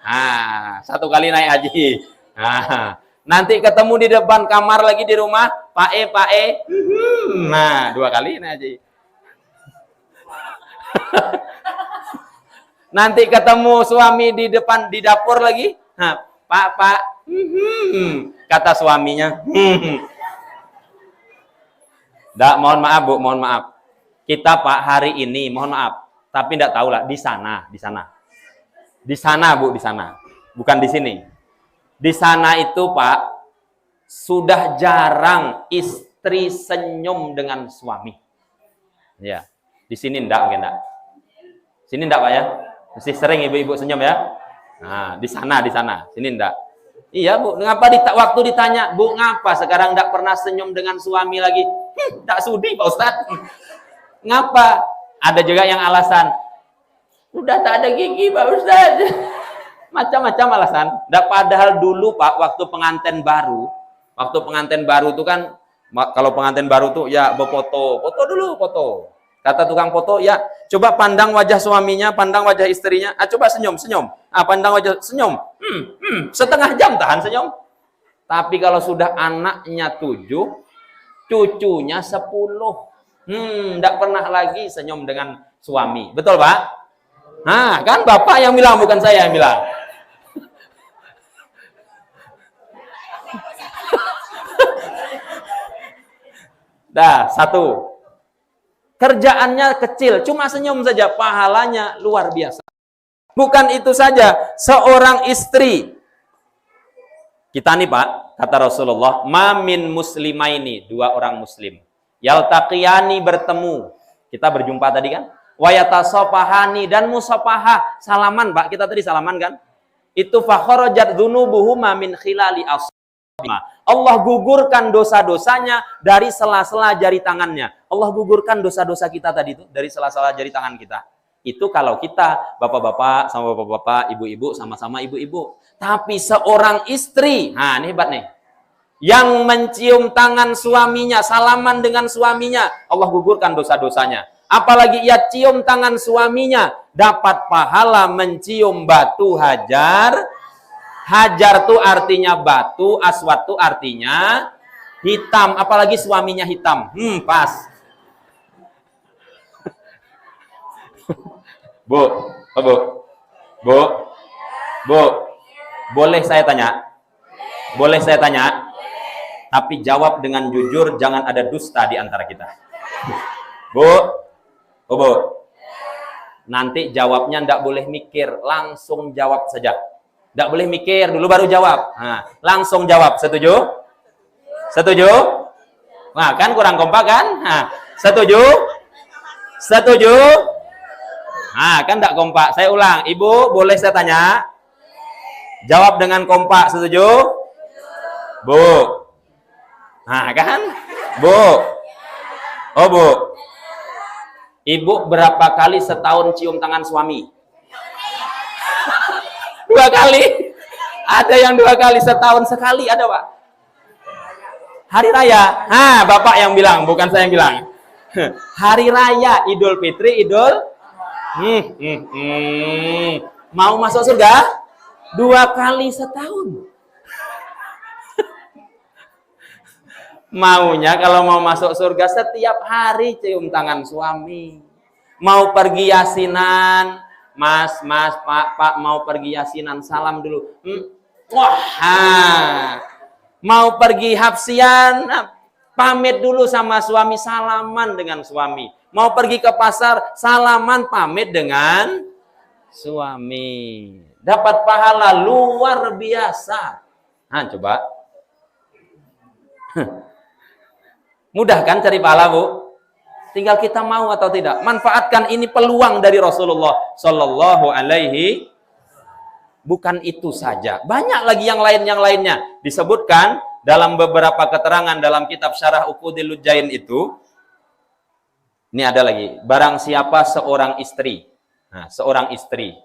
[SPEAKER 1] Nah, satu kali naik haji. Nah, nanti ketemu di depan kamar lagi di rumah, Pak E. Nah, 2 kali naik haji. Nanti ketemu suami di depan di dapur lagi. Nah, Pak. Kata suaminya. Mohon maaf, Bu, mohon maaf. Kita, Pak, hari ini, mohon maaf, tapi enggak tahu lah di sana. Di sana, Bu, di sana. Bukan di sini. Di sana itu, Pak, sudah jarang istri senyum dengan suami. Ya. Di sini enggak, mungkin enggak. Sini enggak, Pak, ya? Mesti sering ibu-ibu senyum, ya? Nah, di sana. Sini enggak. Iya, Bu. Ngapa waktu ditanya, Bu, ngapa sekarang enggak pernah senyum dengan suami lagi? Enggak sudi, Pak Ustadz. Ngapa? Ada juga yang alasan, udah tak ada gigi, Pak Ustadz. Macam-macam alasan. Padahal dulu, Pak, waktu pengantin baru itu kan, kalau pengantin baru tuh ya berfoto dulu. Kata tukang foto, ya coba pandang wajah suaminya, pandang wajah istrinya, coba senyum. Pandang wajah, senyum. Setengah jam tahan senyum. Tapi kalau sudah anaknya 7, cucunya 10, enggak pernah lagi senyum dengan suami. Betul, Pak? Nah, kan Bapak yang bilang, bukan saya yang bilang. Dah, 1. Kerjaannya kecil, cuma senyum saja, pahalanya luar biasa. Bukan itu saja, seorang istri. Kita nih, Pak, kata Rasulullah, mamin muslimaini, 2 orang muslim. Yaltaqiyani, bertemu. Kita berjumpa tadi kan? Wayatasofahani, dan musafahah, salaman, Pak. Kita tadi salaman kan? Itu fakharajat dzunubuhuma min khilali Allah gugurkan dosa-dosanya dari sela-sela jari tangannya. Allah gugurkan dosa-dosa kita tadi itu dari sela-sela jari tangan kita. Itu kalau kita bapak-bapak sama bapak-bapak, ibu-ibu sama-sama ibu-ibu. Tapi seorang istri, nah ini hebat nih, yang mencium tangan suaminya, salaman dengan suaminya, Allah gugurkan dosa-dosanya. Apalagi ia cium tangan suaminya, dapat pahala mencium batu hajar. Hajar tuh artinya batu, aswad tuh artinya hitam, apalagi suaminya hitam. Pas. Bu. Boleh saya tanya? Boleh saya tanya? Tapi jawab dengan jujur, jangan ada dusta di antara kita. Bu. Nanti jawabnya ndak boleh mikir, langsung jawab saja. Nggak boleh mikir dulu baru jawab. Nah, langsung jawab. Setuju? Nah, kan kurang kompak kan? Nah, setuju? Nah, kan nggak kompak. Saya ulang. Ibu, boleh saya tanya? Jawab dengan kompak. Setuju? Bu. Nah, kan? Bu. Oh, Bu. Ibu berapa kali setahun cium tangan suami? 2 kali. Ada yang 2 kali, setahun sekali ada, Pak. Hari raya. Bapak yang bilang, bukan saya yang bilang. Hari raya Idul Fitri, Mau masuk surga 2 kali setahun. Maunya kalau mau masuk surga setiap hari cium tangan suami. Mau pergi yasinan, Mas, Pak, mau pergi yasinan, salam dulu. Mau pergi hapsian, pamit dulu sama suami, salaman dengan suami. Mau pergi ke pasar, salaman, pamit dengan suami. Dapat pahala luar biasa. Coba. Mudah kan cari pahala, Bu? Tinggal kita mau atau tidak. Manfaatkan ini peluang dari Rasulullah Shallallahu Alaihi. Bukan itu saja. Banyak lagi yang lainnya. Disebutkan dalam beberapa keterangan dalam kitab Syarah Uqudil Lujain itu. Ini ada lagi. Barang siapa seorang istri. Seorang istri.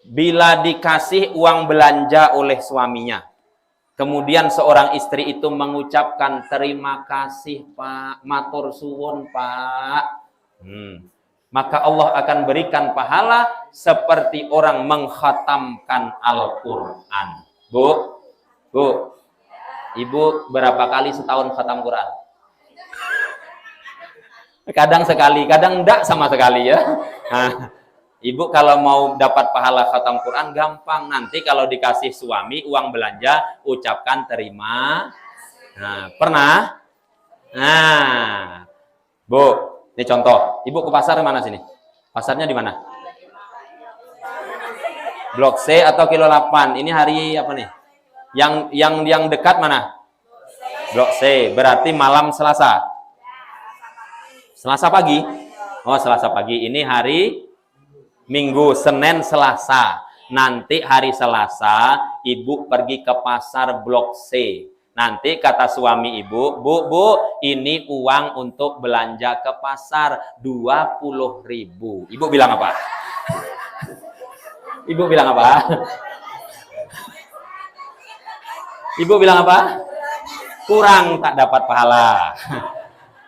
[SPEAKER 1] Bila dikasih uang belanja oleh suaminya. Kemudian seorang istri itu mengucapkan terima kasih Pak, matur suwun Pak. Maka Allah akan berikan pahala seperti orang mengkhatamkan Al-Quran. Bu, Ibu berapa kali setahun khatam Quran? Kadang sekali, kadang enggak sama sekali ya. Ibu kalau mau dapat pahala khatam Quran gampang. Nanti kalau dikasih suami uang belanja, ucapkan terima. Pernah? Bu, ini contoh. Ibu ke pasar mana sini? Pasarnya di mana? Blok C atau kilo 8? Ini hari apa nih? Yang dekat mana? Blok C. Berarti malam Selasa. Selasa pagi? Oh, Selasa pagi. Ini hari Minggu, Senin, Selasa. Nanti hari Selasa, Ibu pergi ke pasar Blok C. Nanti kata suami Ibu, Bu, ini uang untuk belanja ke pasar 20.000. Ibu bilang apa? Ibu bilang apa? Ibu bilang apa? Kurang, tak dapat pahala.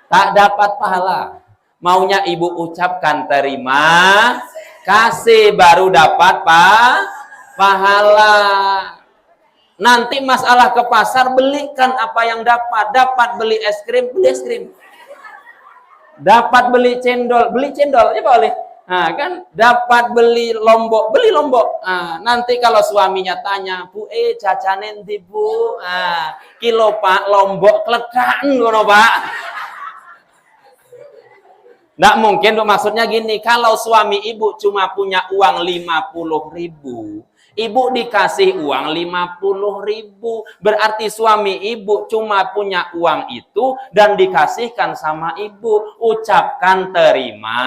[SPEAKER 1] Tak dapat pahala. Maunya Ibu ucapkan terima kasih baru dapat pahala. Nanti masalah ke pasar, belikan apa yang dapat. Dapat beli es krim, beli es krim. Dapat beli cendol, ya boleh. Kan dapat beli lombok, beli lombok. Nanti kalau suaminya tanya, Bu, jajanen di Bu. Kilo Pak, lombok klekan ngono Pak. Nggak mungkin, maksudnya gini, kalau suami Ibu cuma punya uang 50.000, Ibu dikasih uang 50.000, berarti suami Ibu cuma punya uang itu dan dikasihkan sama Ibu. Ucapkan terima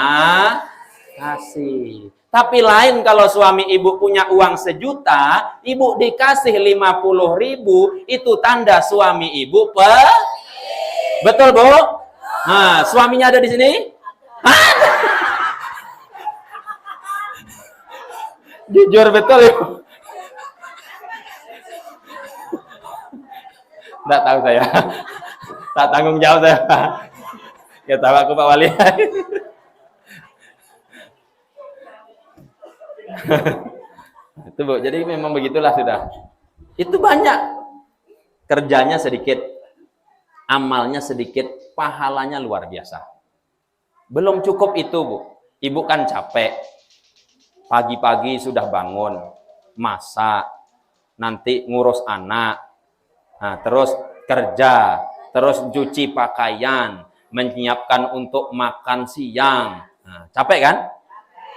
[SPEAKER 1] kasih. Tapi lain kalau suami Ibu punya uang 1 juta, Ibu dikasih 50.000, itu tanda suami Ibu betul, Bu? Suaminya ada di sini? Jujur betul ya. Nggak tahu saya. Tak tanggung jawab saya. Ya tahu aku Pak Wali. Itu Bu, jadi memang begitulah sudah. Itu banyak. Kerjanya sedikit, amalnya sedikit, pahalanya luar biasa. Belum cukup itu, Bu. Ibu kan capek. Pagi-pagi sudah bangun, masak, nanti ngurus anak, terus kerja, terus cuci pakaian, menyiapkan untuk makan siang. Capek kan?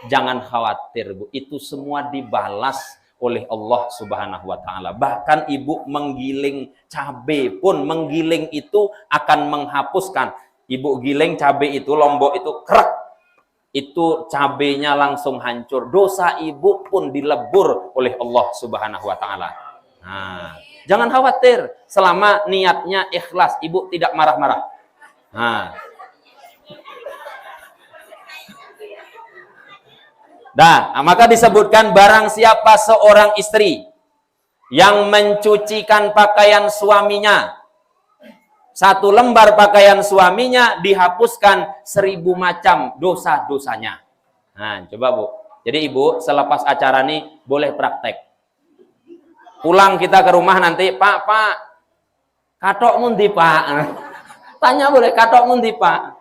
[SPEAKER 1] Jangan khawatir, Bu. Itu semua dibalas oleh Allah Subhanahu wa Ta'ala. Bahkan Ibu menggiling cabai pun, menggiling itu akan menghapuskan. Ibu giling cabai itu, lombok itu krek, itu cabainya langsung hancur. Dosa Ibu pun dilebur oleh Allah Subhanahu wa Ta'ala. Jangan khawatir, selama niatnya ikhlas, Ibu tidak marah-marah. Maka disebutkan barang siapa seorang istri yang mencucikan pakaian suaminya, 1 lembar pakaian suaminya dihapuskan 1000 macam dosa-dosanya. Nah, coba Bu. Jadi Ibu selepas acara ini boleh praktek. Pulang kita ke rumah nanti, Pak, katok mundi Pak. Tanya boleh, katok mundi Pak.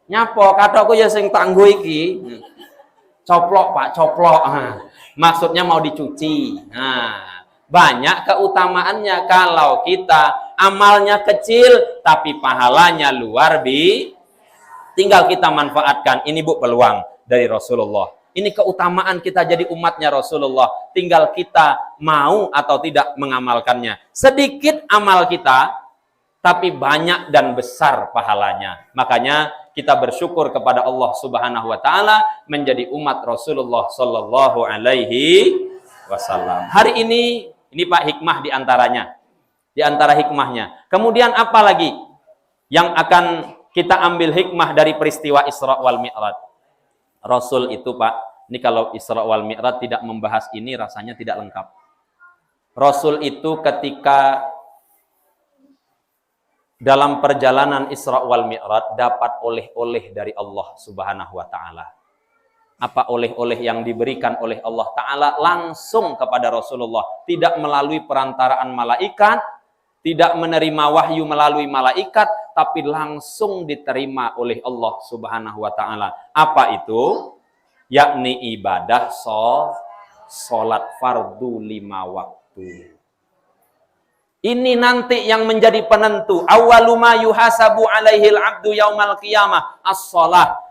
[SPEAKER 1] Nyapo, katokku ya sing tangguh iki. Coplok Pak, coplok. Maksudnya mau dicuci. Nah, banyak keutamaannya kalau kita amalnya kecil tapi pahalanya luar biasa. Tinggal kita manfaatkan. Ini Bu peluang dari Rasulullah. Ini keutamaan kita jadi umatnya Rasulullah. Tinggal kita mau atau tidak mengamalkannya. Sedikit amal kita, tapi banyak dan besar pahalanya. Makanya kita bersyukur kepada Allah Subhanahu wa taala menjadi umat Rasulullah sallallahu alaihi wasallam. Hari ini Pak hikmah di antaranya. Di antara hikmahnya. Kemudian apa lagi yang akan kita ambil hikmah dari peristiwa Isra wal Mi'raj? Rasul itu Pak, ini kalau Isra wal Mi'raj tidak membahas ini rasanya tidak lengkap. Rasul itu ketika dalam perjalanan Isra wal Mi'raj dapat oleh-oleh dari Allah Subhanahu wa taala. Apa oleh-oleh yang diberikan oleh Allah taala langsung kepada Rasulullah, tidak melalui perantaraan malaikat, tidak menerima wahyu melalui malaikat, tapi langsung diterima oleh Allah Subhanahu wa taala. Apa itu? Yakni ibadah salat fardu 5 waktu. Ini nanti yang menjadi penentu. Awwalu ma yuhasabu alaihil abdu yaumal qiyamah as-shalah.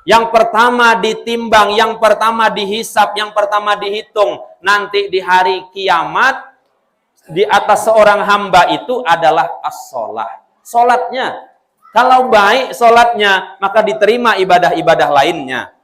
[SPEAKER 1] Yang pertama ditimbang, yang pertama dihisap, yang pertama dihitung nanti di hari kiamat di atas seorang hamba itu adalah as-shalah. Salatnya. Kalau baik salatnya, maka diterima ibadah-ibadah lainnya.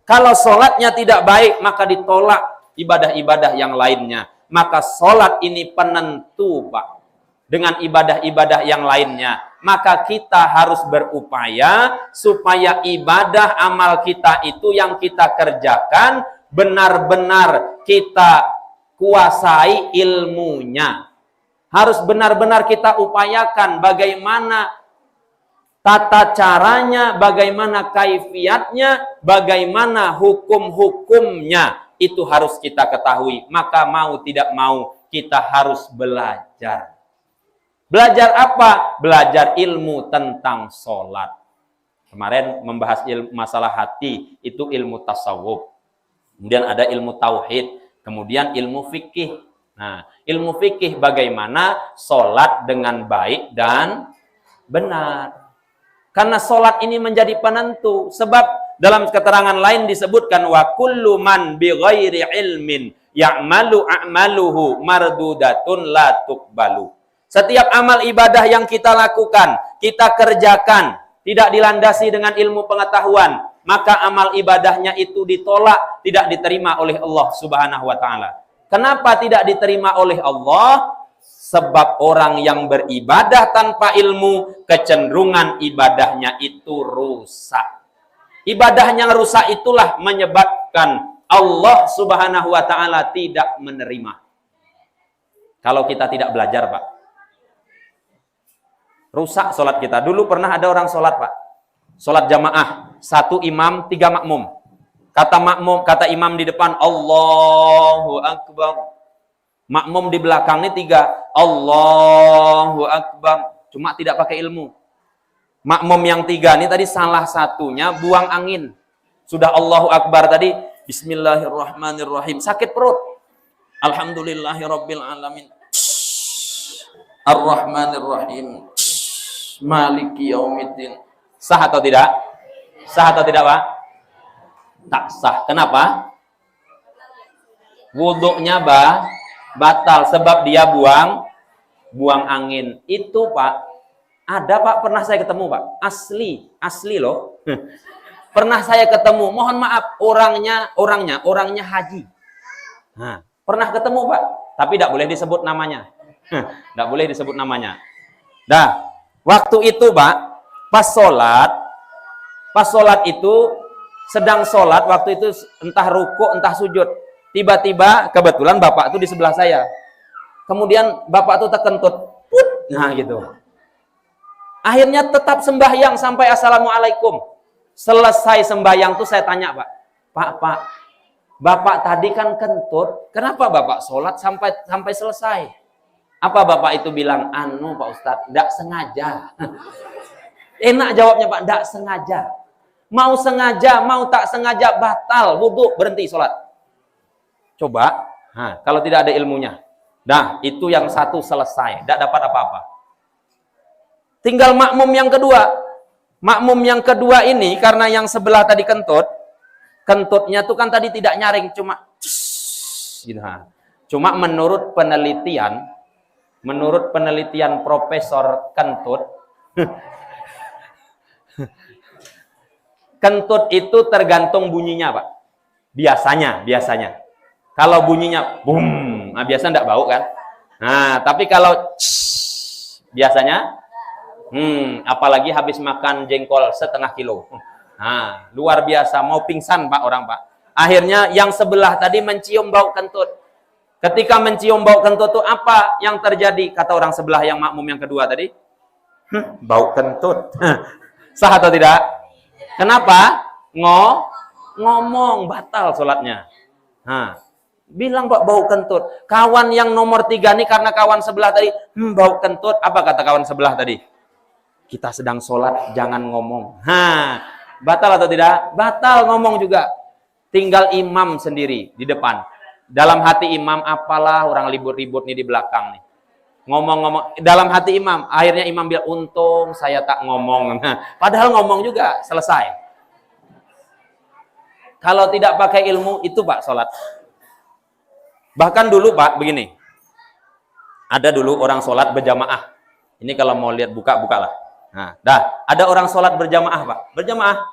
[SPEAKER 1] Kalau salatnya tidak baik, maka ditolak ibadah-ibadah yang lainnya. Maka salat ini penentu, Pak. Dengan ibadah-ibadah yang lainnya. Maka kita harus berupaya supaya ibadah amal kita itu yang kita kerjakan benar-benar kita kuasai ilmunya. Harus benar-benar kita upayakan bagaimana tata caranya, bagaimana kaifiatnya, bagaimana hukum-hukumnya. Itu harus kita ketahui. Maka mau tidak mau kita harus belajar. Belajar apa? Belajar ilmu tentang sholat. Kemarin membahas masalah hati, itu ilmu tasawuf. Kemudian ada ilmu tauhid, kemudian ilmu fikih. Nah, ilmu fikih bagaimana sholat dengan baik dan benar. Karena sholat ini menjadi penentu. Sebab dalam keterangan lain disebutkan wa kullu man bi ghairi ilmin ya'malu a'maluhu mardudatun la tuqbalu. Setiap amal ibadah yang kita lakukan, kita kerjakan, tidak dilandasi dengan ilmu pengetahuan, maka amal ibadahnya itu ditolak, tidak diterima oleh Allah Subhanahu wa taala. Kenapa tidak diterima oleh Allah? Sebab orang yang beribadah tanpa ilmu, kecenderungan ibadahnya itu rusak. Ibadah yang rusak itulah menyebabkan Allah Subhanahu wa taala tidak menerima. Kalau kita tidak belajar, Pak. Rusak sholat kita. Dulu pernah ada orang sholat, Pak. Sholat jamaah. 1 imam, 3 makmum. Kata imam di depan, Allahu Akbar. Makmum di belakang ini 3. Allahu Akbar. Cuma tidak pakai ilmu. Makmum yang 3 ini tadi salah satunya buang angin. Sudah Allahu Akbar tadi. Bismillahirrahmanirrahim. Sakit perut. Alhamdulillahirabbil alamin. Ar-Rahmanirrahim. Maliki yaumiddin. Sah atau tidak? Sah atau tidak, Pak? Tak sah. Kenapa? Wuduknya batal sebab dia buang angin. Itu, Pak. Ada, Pak, pernah saya ketemu, Pak. Asli loh. Pernah saya ketemu. Mohon maaf, orangnya haji. Nah, pernah ketemu, Pak. Tapi tidak boleh disebut namanya. Tidak boleh disebut namanya. Dah. Waktu itu, Pak, pas sholat itu, sedang sholat, waktu itu entah ruku, entah sujud. Tiba-tiba, kebetulan Bapak itu di sebelah saya. Kemudian bapak tuh terkentut. Put. Nah gitu. Akhirnya tetap sembahyang sampai assalamualaikum. Selesai sembahyang tuh saya tanya Pak, bapak tadi kan kentut, kenapa bapak sholat sampai selesai? Apa bapak itu bilang? Anu Pak Ustadz, tidak sengaja. Enak jawabnya Pak, tidak sengaja. Mau sengaja, mau tak sengaja, batal, wudhu, berhenti sholat. Coba, kalau tidak ada ilmunya. Nah, itu yang satu selesai, tidak dapat apa-apa. Tinggal makmum yang kedua. Makmum yang kedua ini, karena yang sebelah tadi kentutnya tuh kan tadi tidak nyaring, cuma gitu. Cuma menurut penelitian Profesor Kentut, kentut itu tergantung bunyinya, Pak. Biasanya. Kalau bunyinya boom, biasanya enggak bau kan? Nah, tapi kalau biasanya apalagi habis makan jengkol setengah kilo. Nah, luar biasa, mau pingsan Pak orang Pak. Akhirnya yang sebelah tadi mencium bau kentut. Ketika mencium bau kentut itu apa yang terjadi? Kata orang sebelah yang makmum yang kedua tadi, bau kentut. Sah atau tidak? Kenapa? Ngomong batal sholatnya. Nah, bilang Pak bau kentut. Kawan yang nomor 3 nih karena kawan sebelah tadi, bau kentut. Apa kata kawan sebelah tadi? Kita sedang sholat, jangan ngomong. Batal atau tidak? Batal ngomong juga. Tinggal imam sendiri di depan. Dalam hati imam, apalah orang ribut-ribut nih di belakang nih. Ngomong-ngomong. Dalam hati imam, akhirnya imam bilang, untung saya tak ngomong. Padahal ngomong juga, selesai. Kalau tidak pakai ilmu, itu Pak sholat. Bahkan dulu Pak, begini. Ada dulu orang sholat berjamaah. Ini kalau mau lihat buka-bukalah. Nah, ada orang sholat berjamaah Pak, berjamaah.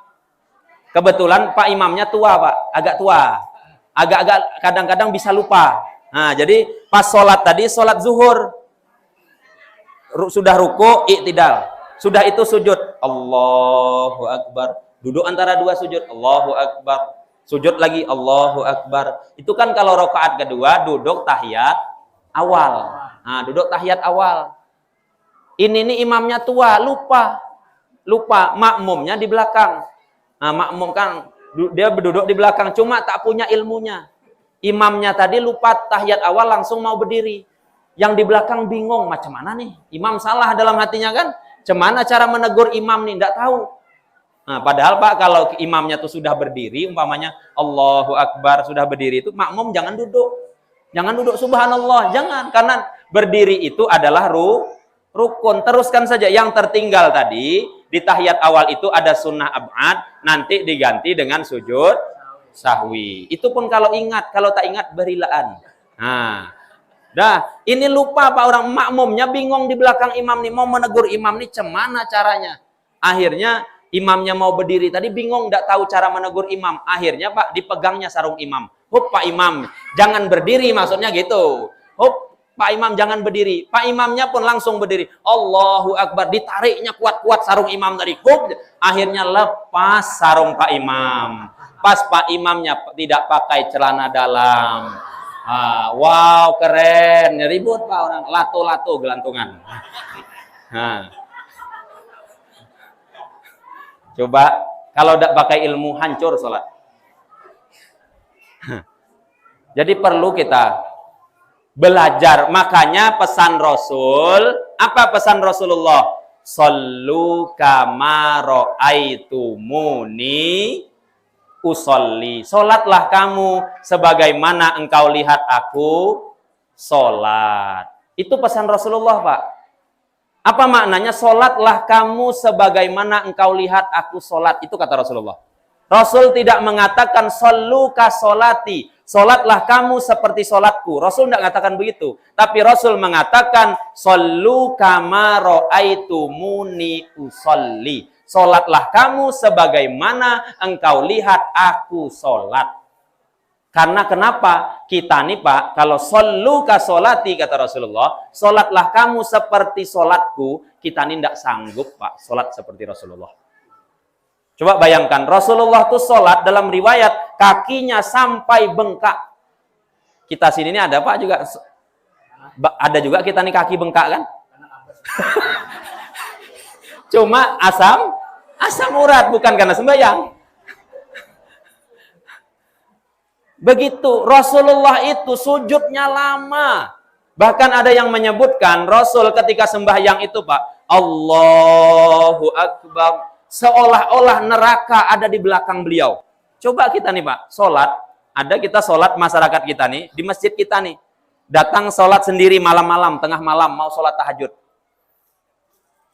[SPEAKER 1] Kebetulan Pak imamnya tua Pak, agak tua, agak kadang-kadang bisa lupa. Nah, jadi pas sholat tadi, sholat zuhur, sudah ruku, i'tidal, sudah itu sujud, Allahu Akbar, duduk antara dua sujud, Allahu Akbar, sujud lagi, Allahu Akbar. Itu kan kalau rakaat kedua duduk tahiyat awal. Nah, duduk tahiyat awal. Ini nih imamnya tua, lupa makmumnya di belakang. Nah, makmum kan dia berduduk di belakang, cuma tak punya ilmunya. Imamnya tadi lupa tahiyat awal, langsung mau berdiri. Yang di belakang bingung, macam mana nih? Imam salah dalam hatinya kan? Cemana cara menegur imam nih? Tidak tahu. Nah, padahal Pak kalau imamnya tuh sudah berdiri, umpamanya Allahu Akbar sudah berdiri itu, makmum jangan duduk. Jangan duduk subhanallah, jangan. Karena berdiri itu adalah rukun. Teruskan saja. Yang tertinggal tadi di tahiyat awal itu ada sunnah ab'ad, nanti diganti dengan sujud sahwi. Itu pun kalau ingat, kalau tak ingat berilaan. Nah, ini lupa Pak orang makmumnya bingung di belakang imam nih, mau menegur imam nih cemana caranya. Akhirnya imamnya mau berdiri tadi bingung, tidak tahu cara menegur imam. Akhirnya Pak dipegangnya sarung imam. Hup Pak imam, jangan berdiri maksudnya gitu. Hup Pak imam jangan berdiri. Pak imamnya pun langsung berdiri. Allahu Akbar. Ditariknya kuat-kuat sarung imam tadi. Hup. Akhirnya lepas sarung Pak imam. Pas Pak imamnya tidak pakai celana dalam. Wow, keren. Ribut Pak orang. Lato-lato gelantungan. Coba kalau tidak pakai ilmu hancur sholat. Jadi perlu kita belajar. Makanya pesan Rasul, apa pesan Rasulullah? Sallu kama ra'aitumuni usolli. Salatlah kamu sebagaimana engkau lihat aku salat. Itu pesan Rasulullah, Pak. Apa maknanya? Salatlah kamu sebagaimana engkau lihat aku salat. Itu kata Rasulullah. Rasul tidak mengatakan sallu ka salati. Salatlah kamu seperti salatku. Rasul tidak mengatakan begitu. Tapi Rasul mengatakan sallu kama ra'aitumuni usolli. Salatlah kamu sebagaimana engkau lihat aku salat. Karena kenapa? Kita nih Pak, kalau sallu ka salati kata Rasulullah, salatlah kamu seperti salatku, kita nih tidak sanggup Pak salat seperti Rasulullah. Coba bayangkan, Rasulullah tuh sholat dalam riwayat kakinya sampai bengkak. Kita sini ini ada Pak juga Ada juga kita nih kaki bengkak kan? Cuma asam urat, bukan karena sembahyang. Begitu, Rasulullah itu sujudnya lama. Bahkan ada yang menyebutkan Rasul ketika sembahyang itu, Pak, Allahu Akbar, seolah-olah neraka ada di belakang beliau. Coba kita nih, Pak, sholat, ada kita sholat masyarakat kita nih, di masjid kita nih, datang sholat sendiri malam-malam, tengah malam, mau sholat tahajud.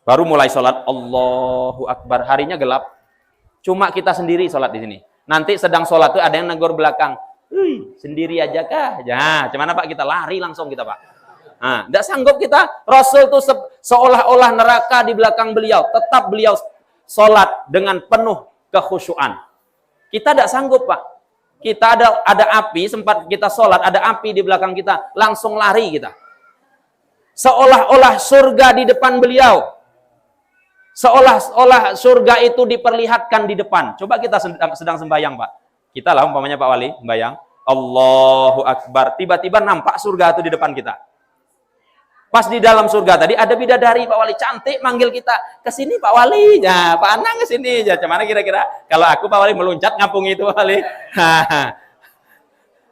[SPEAKER 1] Baru mulai sholat, Allahu Akbar, harinya gelap. Cuma kita sendiri sholat di sini. Nanti sedang sholat tuh ada yang negur belakang. Sendiri aja kah? Ya, cuman Pak, kita lari langsung kita, Pak. Nah, tidak sanggup kita. Rasul itu seolah-olah neraka di belakang beliau. Tetap beliau sholat dengan penuh kekhusyuan. Kita tidak sanggup, Pak. Kita ada api, sempat kita sholat, ada api di belakang kita, langsung lari kita. Seolah-olah surga di depan beliau. Seolah-olah surga itu diperlihatkan di depan. Coba kita sedang sembahyang, Pak. Kita lah umpamanya Pak Wali, sembahyang. Allahu Akbar. Tiba-tiba nampak surga itu di depan kita. Pas di dalam surga tadi ada bidadari Pak Wali cantik manggil kita, ke sini Pak Wali. Ya, Pak Anang ke sini. Ya, cuman kira-kira kalau aku Pak Wali meluncat ngapung itu Pak Wali.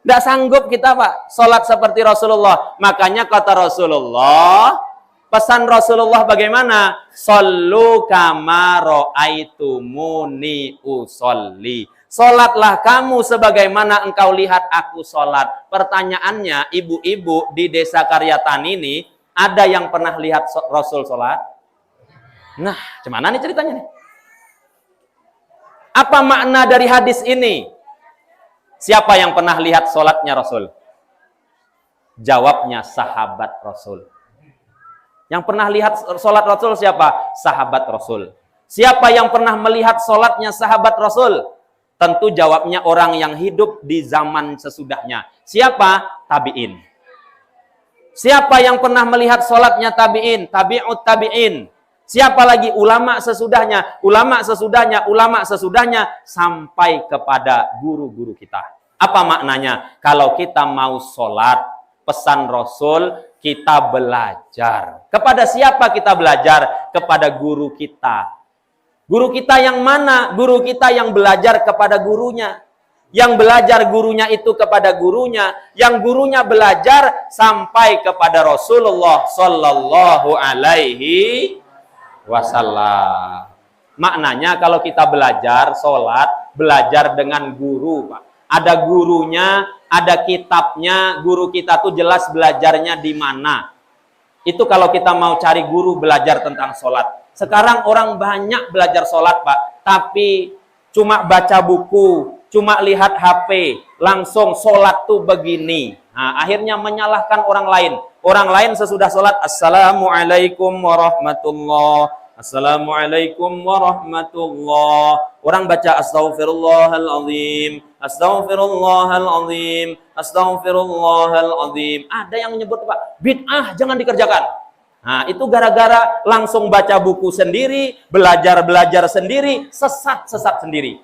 [SPEAKER 1] Tidak sanggup kita, Pak, sholat seperti Rasulullah. Makanya kata Rasulullah, pesan Rasulullah bagaimana? Sallu kama ra'aitumuni usolli. Sholatlah kamu sebagaimana engkau lihat aku sholat. Pertanyaannya, ibu-ibu di desa Karyatani ini, ada yang pernah lihat Rasul sholat? Nah, gimana nih ceritanya nih? Apa makna dari hadis ini? Siapa yang pernah lihat sholatnya Rasul? Jawabnya sahabat Rasul. Yang pernah lihat sholat Rasul siapa? Sahabat Rasul. Siapa yang pernah melihat sholatnya sahabat Rasul? Tentu jawabnya orang yang hidup di zaman sesudahnya. Siapa? Tabi'in. Siapa yang pernah melihat sholatnya tabi'in? Tabi'ut tabi'in. Siapa lagi? Ulama sesudahnya. Ulama sesudahnya. Ulama sesudahnya. Sampai kepada guru-guru kita. Apa maknanya? Kalau kita mau sholat, pesan Rasul, kita belajar. Kepada siapa kita belajar? Kepada guru kita. Guru kita yang mana? Guru kita yang belajar kepada gurunya. Yang belajar gurunya itu kepada gurunya. Yang gurunya belajar sampai kepada Rasulullah Sallallahu Alaihi Wasallam. Maknanya kalau kita belajar sholat, belajar dengan guru, Pak. Ada gurunya, ada kitabnya. Guru kita tuh jelas belajarnya di mana. Itu kalau kita mau cari guru belajar tentang sholat. Sekarang orang banyak belajar sholat, Pak. Tapi cuma baca buku, cuma lihat HP, langsung sholat tuh begini. Nah, akhirnya menyalahkan orang lain. Orang lain sesudah sholat, Assalamualaikum warahmatullahi. Assalamualaikum warahmatullah. Orang baca Astaghfirullahaladzim, Astaghfirullahaladzim, Astaghfirullahaladzim. Ada yang menyebut, Pak, bid'ah jangan dikerjakan. Nah, itu gara-gara langsung baca buku sendiri, belajar sendiri, sesat sendiri.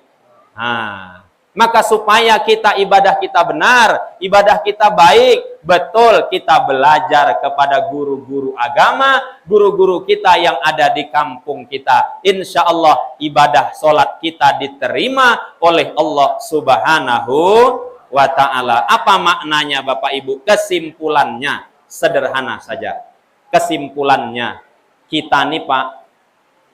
[SPEAKER 1] Nah, maka supaya kita ibadah kita benar, ibadah kita baik, betul kita belajar kepada guru-guru agama, guru-guru kita yang ada di kampung kita. Insya Allah ibadah sholat kita diterima oleh Allah Subhanahu wa Ta'ala. Apa maknanya Bapak Ibu? Kesimpulannya sederhana saja. Kesimpulannya, kita nih Pak,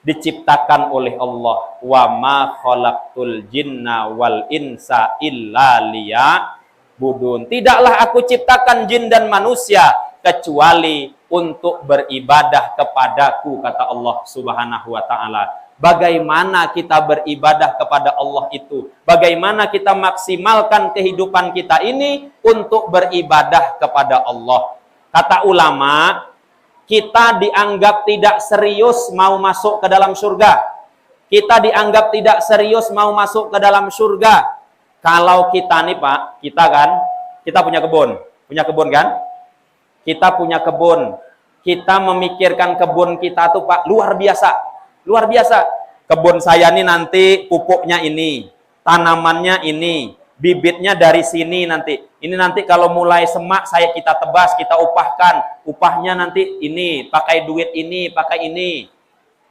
[SPEAKER 1] diciptakan oleh Allah. Wa ma khalaqtul jinna wal insa illa liya'budun. Tidaklah aku ciptakan jin dan manusia kecuali untuk beribadah kepadaku, kata Allah Subhanahu wa Ta'ala. Bagaimana kita beribadah kepada Allah itu? Bagaimana kita maksimalkan kehidupan kita ini untuk beribadah kepada Allah? Kata ulama, kita dianggap tidak serius mau masuk ke dalam surga. Kita dianggap tidak serius mau masuk ke dalam surga. Kalau kita nih Pak, kita punya kebun. Punya kebun kan? Kita punya kebun. Kita memikirkan kebun kita tuh Pak, luar biasa. Luar biasa. Kebun saya nih nanti pupuknya ini, tanamannya ini, bibitnya dari sini nanti. Ini nanti kalau mulai semak kita tebas, kita upahkan. Upahnya nanti ini, pakai duit ini, pakai ini.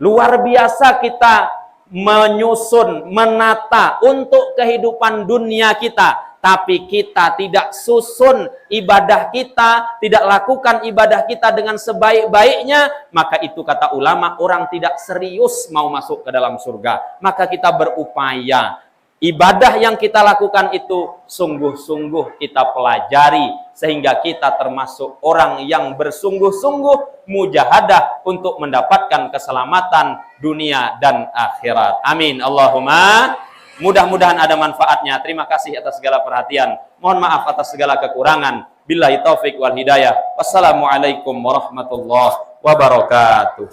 [SPEAKER 1] Luar biasa kita menyusun, menata untuk kehidupan dunia kita. Tapi kita tidak susun ibadah kita, tidak lakukan ibadah kita dengan sebaik-baiknya, maka itu kata ulama, orang tidak serius mau masuk ke dalam surga. Maka kita berupaya, ibadah yang kita lakukan itu sungguh-sungguh kita pelajari, sehingga kita termasuk orang yang bersungguh-sungguh mujahadah untuk mendapatkan keselamatan dunia dan akhirat. Amin. Allahumma. Mudah-mudahan ada manfaatnya. Terima kasih atas segala perhatian. Mohon maaf atas segala kekurangan. Billahi taufik wal hidayah. Wassalamualaikum warahmatullahi wabarakatuh.